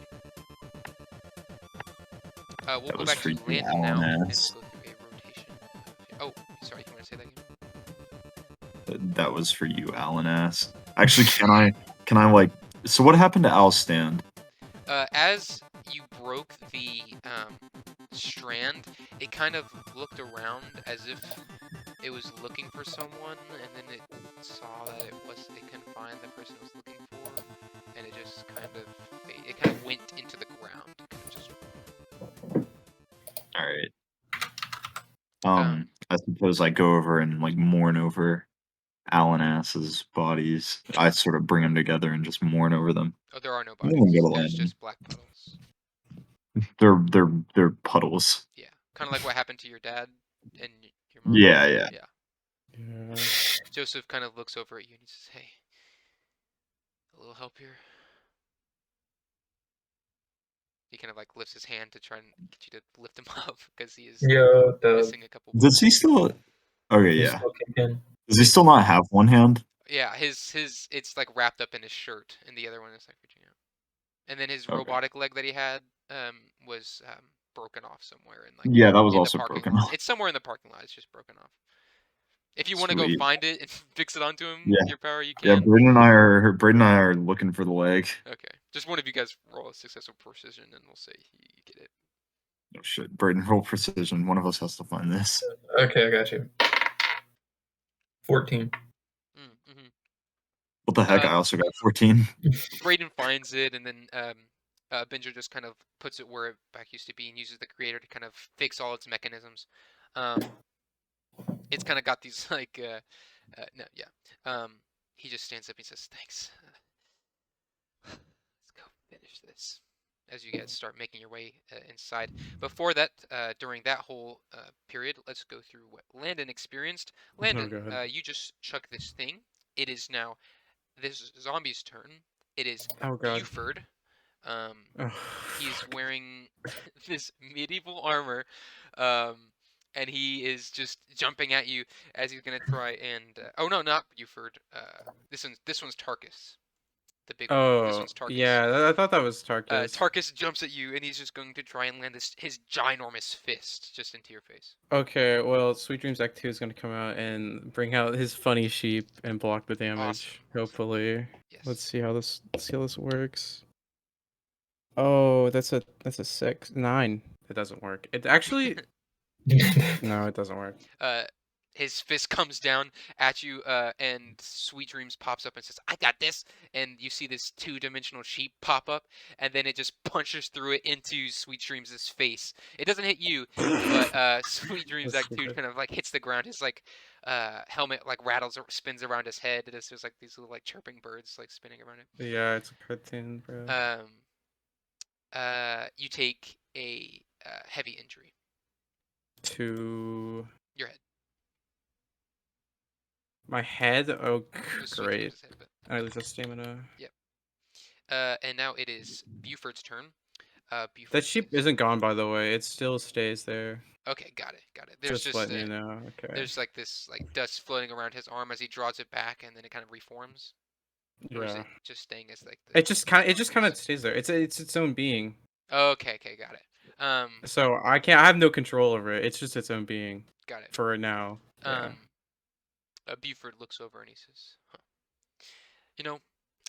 We'll That go was back to freaking Landon now, and we'll go ass. through a rotation. Oh, sorry, you want to say that again? That was for you, Alan ass. Actually, can I like? So what happened to Al's stand? As you broke the strand, it kind of looked around as if it was looking for someone, and then it saw that it couldn't find the person it was looking for, and it just kind of went into the ground. Kind of just, All right. I suppose I go over and like mourn over Alan ass's bodies. I sort of bring them together and just mourn over them. oh, there are no I'm gonna bodies. go to There's Landon. just black puddles. They're puddles. Yeah, kind of like what happened to your dad and your mom. Yeah. Yeah. Joseph kind of looks over at you and he says, "Hey, a little help here." He kind of like lifts his hand to try and get you to lift him up because he is missing a couple. Does he still? Okay, yeah. Still kicking. Does he still not have one hand? Yeah, his it's like wrapped up in his shirt, and the other one is like reaching out. And then his Okay. robotic leg that he had was broken off somewhere in like Yeah, that was in the also parking broken lot. off. It's somewhere in the parking lot. It's just broken off. If you want to go Sweet. find it and fix it onto him Yeah. with your power, you Yeah, can. Braden and I are looking for the leg. Okay, just one of you guys roll a successful precision, and we'll say you get it. Oh shit, Braden, roll precision. One of us has to find this. Okay, I got you. 14. Mm-hmm. What the heck? I also got 14. Braden finds it, and then Benja just kind of puts it where it back used to be and uses the creator to kind of fix all its mechanisms. It's kind of got these like he just stands up and says, "Thanks. Let's go finish this." As you guys start making your way inside. Before that, during that whole period, let's go through what Landon experienced. Landon, go ahead. you just chuck this thing. It is now this zombie's turn. It is Oh god. Buford. Oh, He's fuck. wearing this medieval armor, and he is just jumping at you as he's gonna try and. Oh no, not Buford. This one's Tarkus, the big one. This Oh, one's Tarkus. yeah, I thought that was Tarkus. Tarkus jumps at you, and he's just going to try and land his ginormous fist just into your face. Okay, well, Sweet Dreams Act 2 is going to come out and bring out his funny sheep and block the damage, hopefully. Yes. Let's see how this works. Oh, that's a 9. It doesn't work. It actually no, it doesn't work. His fist comes down at you, and Sweet Dreams pops up and says, "I got this!" And you see this 2-dimensional sheep pop up, and then it just punches through it into Sweet Dreams' face. It doesn't hit you, but Sweet Dreams That's Act 2 stupid. kind of like hits the ground. His like helmet like rattles or spins around his head. There's like these little like chirping birds like spinning around it. Yeah, it's a cartoon, bro. You take a heavy injury. To Your head. my head? Oh, Just Sweet great. Dreams' head, but I lose the stamina. and now it is Buford's turn. Buford That sheep says- isn't gone, by the way. It still stays there. Okay, got it. There's Just letting you know. Okay. there's like this like dust floating around his arm as he draws it back, and then it kind of reforms. Or is Yeah. it just staying as like the It just kind of stays there. It's its own being. Okay, got it. So I have no control over it. It's just its own being Got it. for now. Yeah. Buford looks over and he says, "Huh. You know,"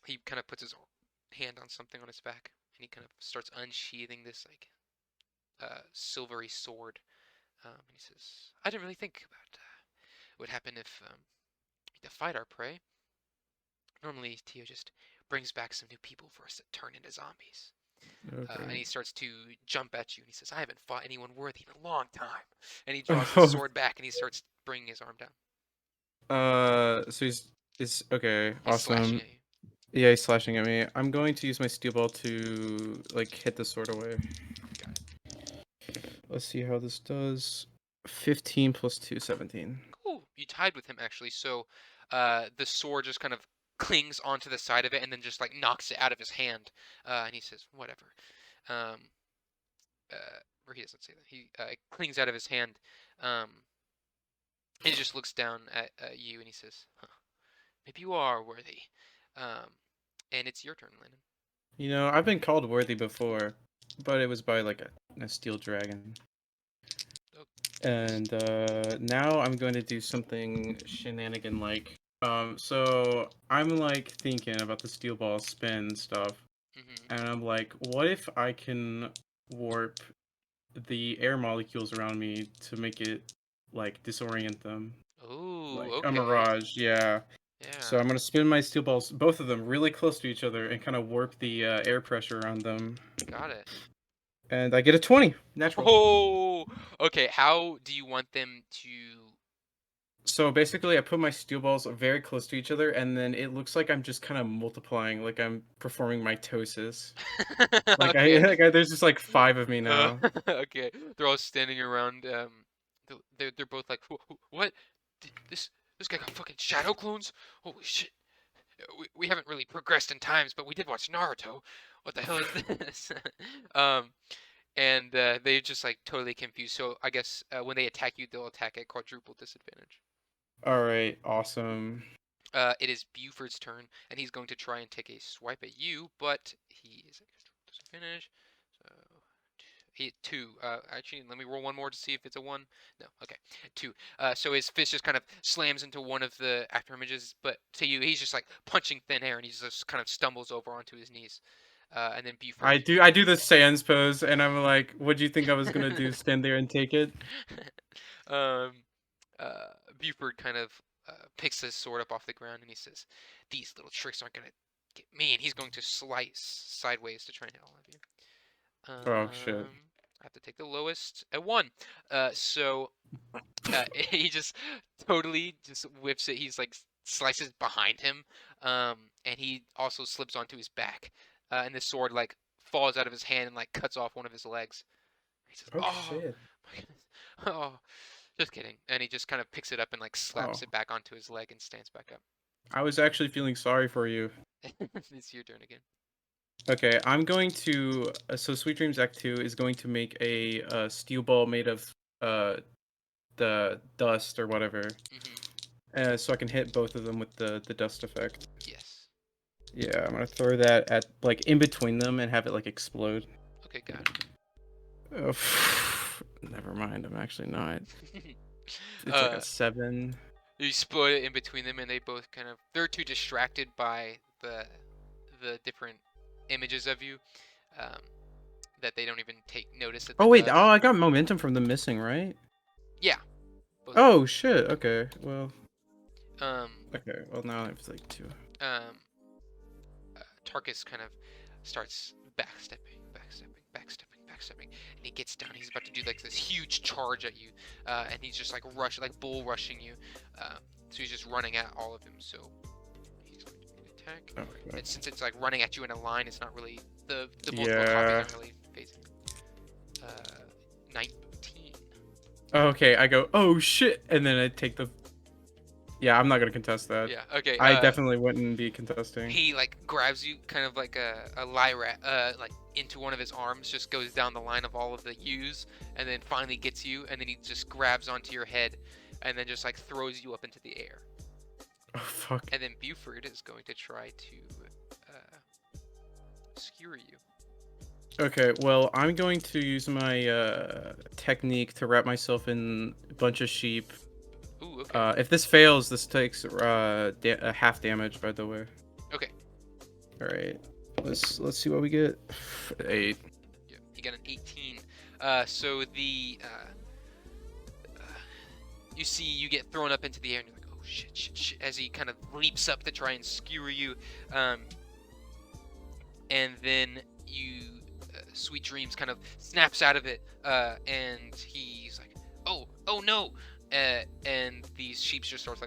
he kind of puts his hand on something on his back, and he kind of starts unsheathing this like silvery sword. And he says, "I didn't really think about what would happen if we fight our prey. Normally, Tio just brings back some new people for us to turn into zombies." And Okay. he starts to jump at you, and he says, "I haven't fought anyone worthy in a long time." And he draws his sword back, and he starts bringing his arm down. So he's okay. He's slashing Awesome. at you. Yeah, he's slashing at me. I'm going to use my steel ball to like hit the sword away. Got Let's see how this does. 15 plus 2, 17. Cool. You tied with him actually. So, the sword just kind of clings onto the side of it, and then just like knocks it out of his hand. And he says, "Whatever." Um, or he doesn't say that. He it clings out of his hand. Um, he just looks down at you, and he says, "Huh, maybe you are worthy." Um, and it's your turn, Landon. You know, I've been called worthy before, but it was by like a steel dragon. Oh. And now I'm going to do something shenanigan like. So I'm like thinking about the steel ball spin stuff, and I'm like, what if I can warp the air molecules around me to make it like disorient them, Ooh, like a okay. mirage? Yeah. So Yeah. I'm gonna spin my steel balls, both of them, really close to each other, and kind of warp the air pressure around them. Got it. And I get a 20 natural. Oh, okay. How do you want them to? So basically, I put my steel balls very close to each other, and then it looks like I'm just kind of multiplying, like I'm performing mitosis. Like Okay. there's just like 5 of me now. Okay. They're all standing around. They're both like, What? This guy got fucking shadow clones? Holy shit! We haven't really progressed in times, but we did watch Naruto. What the hell is this?" um, and they just like totally confused. So I guess when they attack you, they'll attack at quadruple disadvantage. All right, awesome. It is Buford's turn, and he's going to try and take a swipe at you, but he is at disadvantage. So he 2. Actually, let me roll one more to see if it's a 1. No, okay, 2. So his fist just kind of slams into one of the after images, but to you, he's just like punching thin air, and he just kind of stumbles over onto his knees. And then Buford. I do the Sans pose, and I'm like, what do you think I was gonna do? Stand there and take it? um, Buford kind of picks his sword up off the ground, and he says, "These little tricks aren't gonna get me." And he's going to slice sideways to try and hit all of you. Oh shit. I have to take the lowest at 1. So he just totally just whips it. He's like slices behind him, and he also slips onto his back, and the sword like falls out of his hand and like cuts off one of his legs. He says, Oh "Oh shit. my goodness, oh, just kidding." And he just kind of picks it up and like slaps Oh. it back onto his leg and stands back up. I was actually feeling sorry for you. It's your turn again. Okay, I'm going to. So Sweet Dreams Act 2 is going to make a steel ball made of the dust or whatever. So I can hit both of them with the dust effect. Yes. Yeah, I'm gonna throw that at like in between them and have it like explode. Okay, got it. Never mind, I'm actually not. It's like Uh, a 7. You split it in between them, and they both kind of they're too distracted by the different images of you that they don't even take notice at the Oh wait, dust. oh I got momentum from the missing, right? Yeah. Oh shit. Okay, well. Um. Okay, well now I have like 2. Tarkus kind of starts backstepping, and he gets down. He's about to do like this huge charge at you, and he's just like bull rushing you. So he's just running at all of them. So he's going to make an attack. Okay. And since it's like running at you in a line, it's not really the multiple Yeah. copies aren't really phasing. 19. Okay, I go, oh shit, and then I take the. Yeah, I'm not gonna contest that. Yeah. Okay. I definitely wouldn't be contesting. He like grabs you, kind of like a lyrat, like into one of his arms, just goes down the line of all of the U's, and then finally gets you, and then he just grabs onto your head, and then just like throws you up into the air. Oh fuck. And then Buford is going to try to skewer you. Okay, well I'm going to use my technique to wrap myself in a bunch of sheep. Ooh, okay. If this fails, this takes half damage, by the way. Okay. All right. Let's see what we get. 8. Yeah, he got an 18. So the you see you get thrown up into the air and you're like, oh shit, as he kind of leaps up to try and skewer you, and then you Sweet Dreams kind of snaps out of it, and he's like, oh no, and these sheep just starts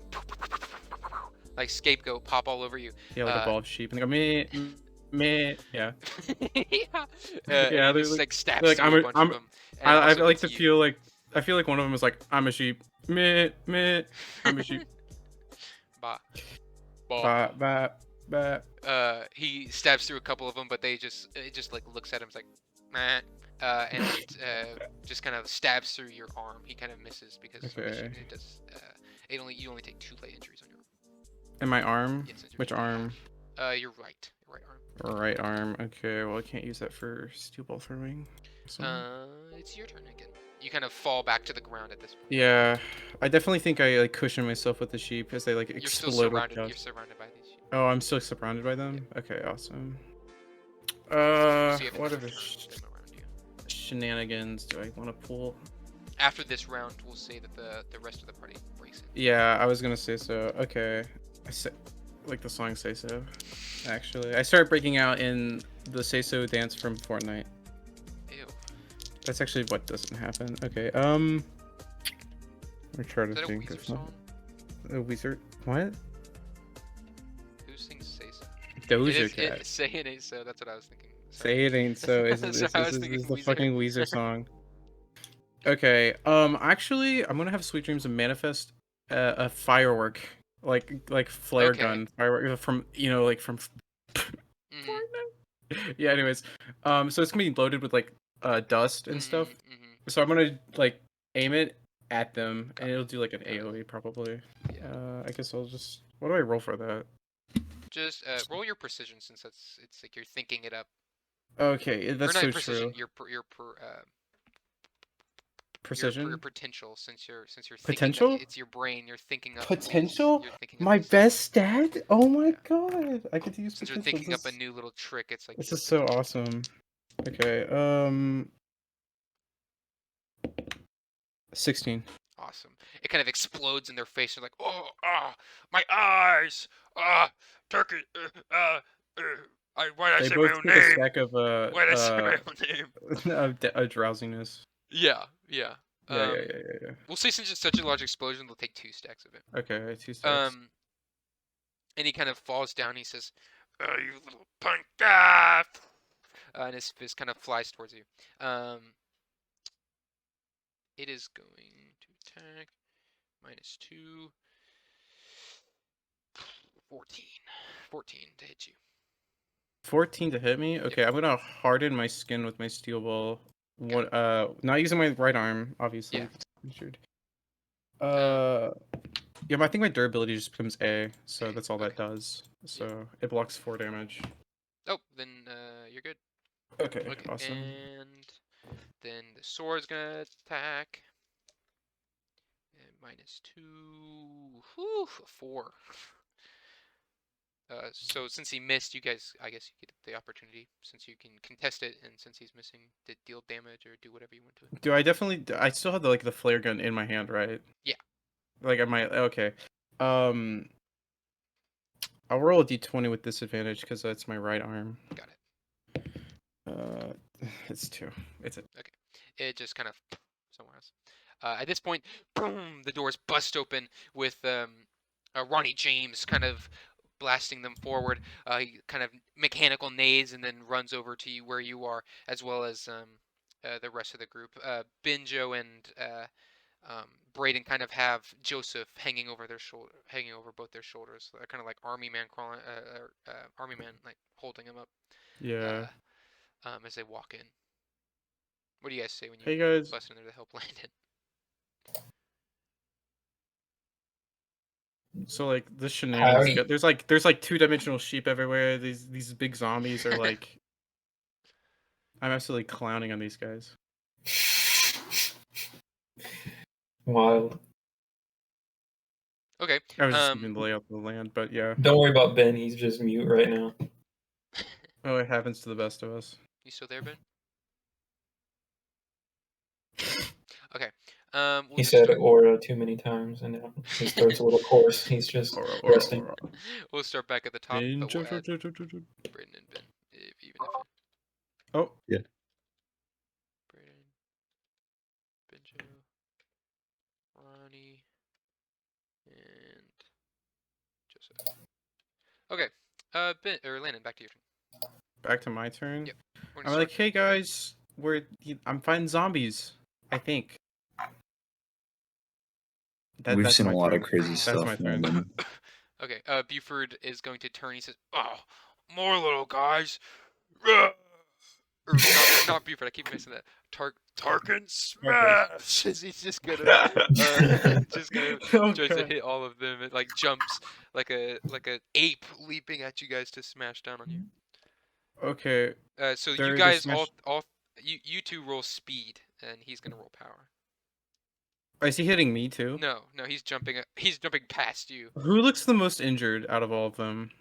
like scapegoat pop all over you. Yeah, like a ball of sheep, and they go meh. Yeah. Yeah. Yeah, and he they're just like, like stabs they're like, through a bunch of them. And I also like into to you. feel like one of them is like, I'm a sheep. Meh. I'm a sheep. Bah. Bah. He stabs through a couple of them, but it just like looks at him, it's like, meh, and just kind of stabs through your arm. He kind of misses because Okay. it does. You only take 2 light injuries on your arm. And my arm? Yeah, since you're Which taking arm? half. Your right arm. Right arm. Okay, well I can't use that for steel ball throwing. So. It's your turn again. You kind of fall back to the ground at this point. Yeah, I definitely think I like cushion myself with the sheep as they like You're still explode. surrounded. You're surrounded by these sheep. Oh, I'm still surrounded by them. Yeah. Okay, awesome. So you have What to are the turn them around you. shenanigans do I want to pull? After this round, we'll say that the rest of the party breaks it. Yeah, I was gonna say so. Okay, I say like the song "Say So." Actually, I started breaking out in the "Say So" dance from Fortnite. Ew. That's actually what doesn't happen. Okay, we're trying Is to that a think Weezer of something. song? A Wizard? What? Who sings Say So? Doja Cat. Say It Ain't So, that's what I was thinking. Say it ain't so. Is Sorry, I was the thinking Weezer. fucking Weezer song? Okay. Actually, I'm gonna have Sweet Dreams and manifest a firework, like flare Okay. gun firework from like from. Mhm, Yeah. Anyways, so it's gonna be loaded with like dust and stuff. mhm. So I'm gonna like aim it at them, Got and it. it'll do like an Got it. AOE probably. Yeah. I guess I'll just. What do I roll for that? Just roll your precision since it's like you're thinking it up. Okay, that's or not so precision, true. your Precision. potential since you're thinking Potential? it's your brain. You're thinking up Potential? You're thinking My up these, best stat? Oh my Yeah. god! I get to use since you're potential. thinking up a new little trick. It's like This your is so potential. awesome. Okay, 16. Awesome. It kind of explodes in their face. They're like, oh, my eyes, turkey, why did I They say my both own take a name? stack of Why did I say my own name? of drowsiness. Yeah. Yeah. We'll say since it's such a large explosion, they'll take 2 stacks of it. Okay, 2 stacks. And he kind of falls down. He says, "You little punk!" And his fist kind of flies towards you. It is going to attack. -2. 14 to hit you. 14 to hit me? Okay, I'm gonna harden my skin with my steel ball. What? Not using my right arm, obviously. Yeah. Injured. Yeah, but I think my durability just becomes A, so that's all that does. So it blocks 4 damage. Oh, then you're good. Okay, awesome. And then the sword's gonna attack. And -2. Whew, 4. So since he missed, I guess you get the opportunity, since you can contest it, and since he's missing, to deal damage or do whatever you want to him. Do I still have the flare gun in my hand, right? Yeah. Like okay. I'll roll a d20 with disadvantage because that's my right arm. Got it. It's 2. It's a. Okay. It just kind of somewhere else. At this point, boom! The doors bust open with Ronnie James kind of blasting them forward. He kind of mechanical nades and then runs over to you where you are, as well as the rest of the group. Binjo and Braden kind of have Joseph hanging over both their shoulders. They're kind of like army man crawling, army man like holding him up. Yeah. As they walk in. What do you guys say when you Hey guys. bust in there to help Landon? So like the shenanigans. Howdy. There's like 2-dimensional sheep everywhere. These big zombies are like. I'm absolutely clowning on these guys. Wild. Okay. I was just giving the layout of the land, but yeah. Don't worry about Ben. He's just mute right now. Oh, it happens to the best of us. You still there, Ben? Okay. We'll He just said start. aura too many times, and now his throat's a little hoarse. He's just resting. We'll start back at the top, but we'll add Ninja. Braden and Ben, even if Oh, Yeah. Braden, Benjo, Ronnie, and Joseph. Okay. Ben or Landon, back to your turn. back to my turn. Yep. We're I'm gonna like, start. hey guys, I'm fighting zombies. I think. We've That's seen a my lot turn. of crazy That's stuff, my turn. man. Okay. Buford is going to turn. He says, "Oh, more little guys." Or not Buford. I keep missing that. Tarkin smash. He's just gonna Oh, tries to God. hit all of them. It like jumps like a ape leaping at you guys to smash down on you. Okay. So They're you either guys smash- you two roll speed and he's gonna roll power. Is he hitting me too? No, he's jumping past you. Who looks the most injured out of all of them?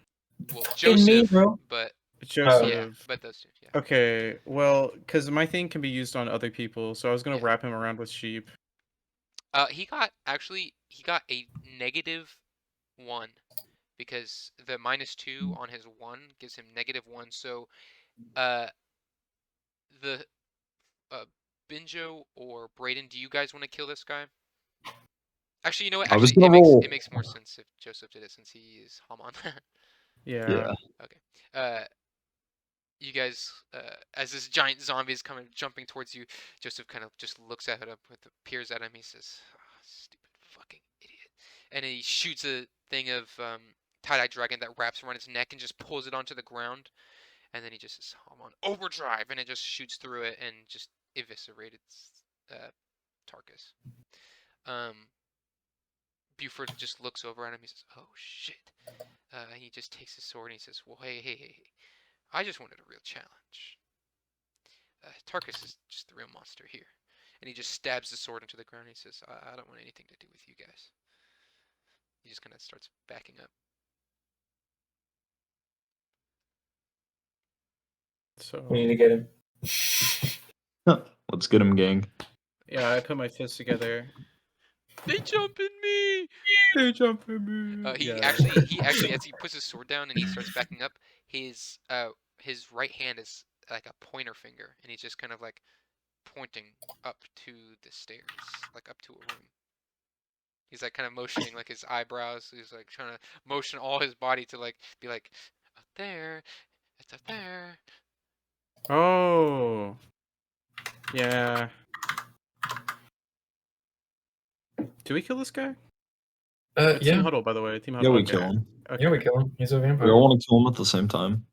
Well, Fucking me, Joseph, bro. but Joseph. yeah, but those two, yeah. Okay, well, because my thing can be used on other people, so I was gonna Yeah. wrap him around with sheep. He got a -1 because the -2 on his 1 gives him -1. So, the Binjo or Braden, do you guys want to kill this guy? Actually, you know what? I was Actually, gonna roll. it makes more sense if Joseph did it since he is Haman. Yeah. Yeah. Okay. You guys, as this giant zombie is coming, jumping towards you, Joseph kind of just looks at him, peers at him. He says, oh, "Stupid fucking idiot," and he shoots a thing of tie-dye dragon that wraps around his neck and just pulls it onto the ground. And then he just says, "I'm on overdrive," and it just shoots through it and just eviscerated Tarkus. Buford just looks over at him. He says, "Oh shit!" He just takes his sword and he says, "Well, hey! I just wanted a real challenge. Tarkus is just the real monster here." And he just stabs the sword into the ground. And he says, "I don't want anything to do with you guys." He just kind of starts backing up. So We need to get him. Let's get him, gang. yeah, I put my fists together. They jump in me. They jump at me. He Yeah. actually, as he puts his sword down and he starts backing up, his right hand is like a pointer finger, and he's just kind of like pointing up to the stairs, like up to a room. He's like kind of motioning like his eyebrows. He's like trying to motion all his body to like be like, up there, it's up there. Oh. Yeah. Do we kill this guy? Team Yeah. huddle, by the way. Team Yeah, huddle. we okay. kill him. Okay. Yeah, we kill him. He's a We vampire. all want to kill him at the same time.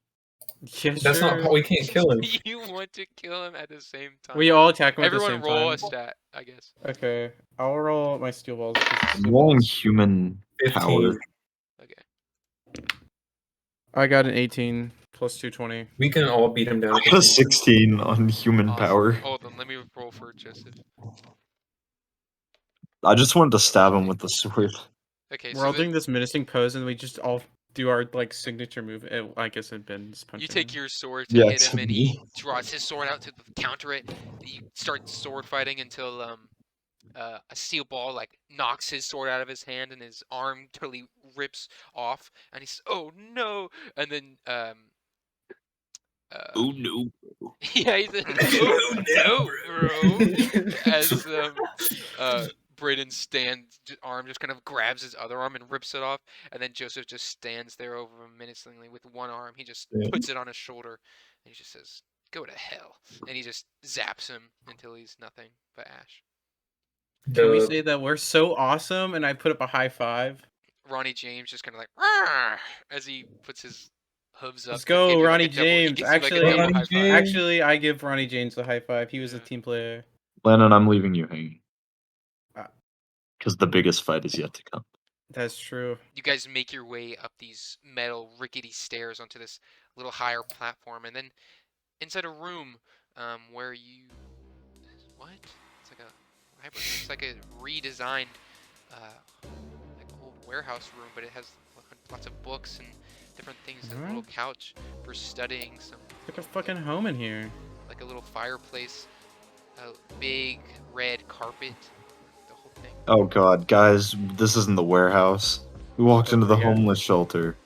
Yeah, That's sure. not. We can't kill him. You want to kill him at the same time. We all attack him at the Everyone same roll time. a stat, I guess. Okay. I'll roll my steel balls. I'm rolling human 15. power. Okay. I got an 18 plus 220. We can all beat him down. I at the got a same time. 16 on human Awesome. power. Hold on, let me roll for Joseph. I just wanted to stab him with the sword. Okay, We're so all doing this menacing pose, and we just all do our like signature move. I guess it Ben's punching. you take him. your sword to Yeah, hit it's him, and me. he draws his sword out to counter it. You start sword fighting until a steel ball like knocks his sword out of his hand, and his arm totally rips off. And he says, "Oh no!" And then Oh no. yeah, he said, "Oh no, bro!" As Braden arm just kind of grabs his other arm and rips it off, and then Joseph just stands there over him menacingly with one arm. He just puts it on his shoulder, and he just says, "Go to hell," and he just zaps him until he's nothing but ash. Can we say that we're so awesome? And I put up a high five. Ronnie James just kind of like "Arr!" as he puts his hooves up. Let's to give go, you, like, Ronnie a double- he James. gives you, like, a Actually, double high five. actually, I give Ronnie James a high five. He was a Yeah. team player. Landon, I'm leaving you hanging. Ah. Because the biggest fight is yet to come. That's true. You guys make your way up these metal rickety stairs onto this little higher platform, and then inside a room where you what? It's like a library. It's like a redesigned like old warehouse room, but it has lots of books and different things. There's a little couch for studying. Some Like a fucking home in here. like a little fireplace. A big red carpet. The whole thing. Oh god, guys, this isn't the warehouse. We walked into the Yeah. homeless shelter.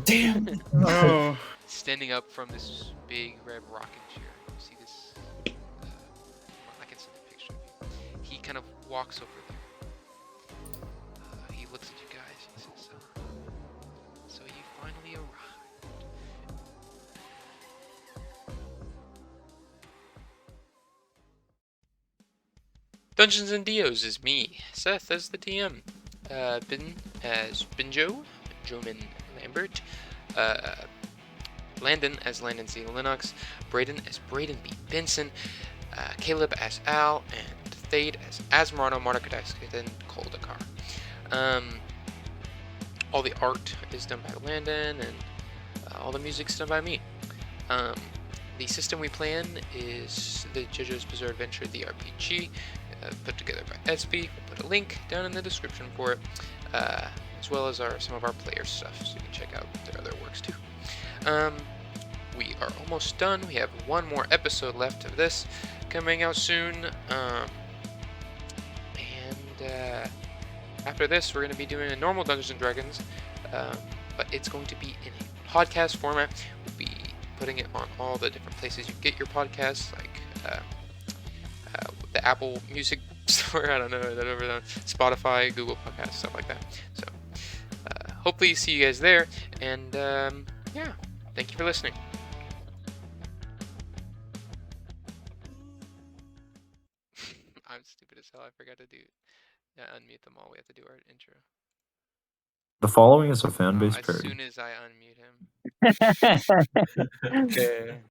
Damn. Oh. Standing up from this big red rocking chair. You see this? I can send a picture of you. He kind of walks over there. He looks at you guys. He says, "So you finally arrived." Dungeons and Dios is me, Seth as the DM, Ben as Benjo, Benjamin Lambert, Landon as Landon C. Linux, Braden as Braden B. Benson, Caleb as Al, and Thade as Asmarano Martakadakskatan Koldakar. All the art is done by Landon, and all the music's done by me. The system we play in is the JoJo's Bizarre Adventure, the RPG, put together by SB. We'll put a link down in the description for it, as well as some of our player stuff, so you can check out their other works too. We are almost done. We have one more episode left of this coming out soon. After this, we're going to be doing a normal Dungeons & Dragons, but it's going to be in a podcast format. We'll be putting it on all the different places you get your podcasts, like the Apple Music Store, I don't know, that over there, Spotify, Google Podcasts, stuff like that. So hopefully see you guys there, and yeah, thank you for listening. I'm stupid as hell, I forgot to unmute them all. We have to do our intro. The following is a fan-based As parody. soon as I unmute him. Okay.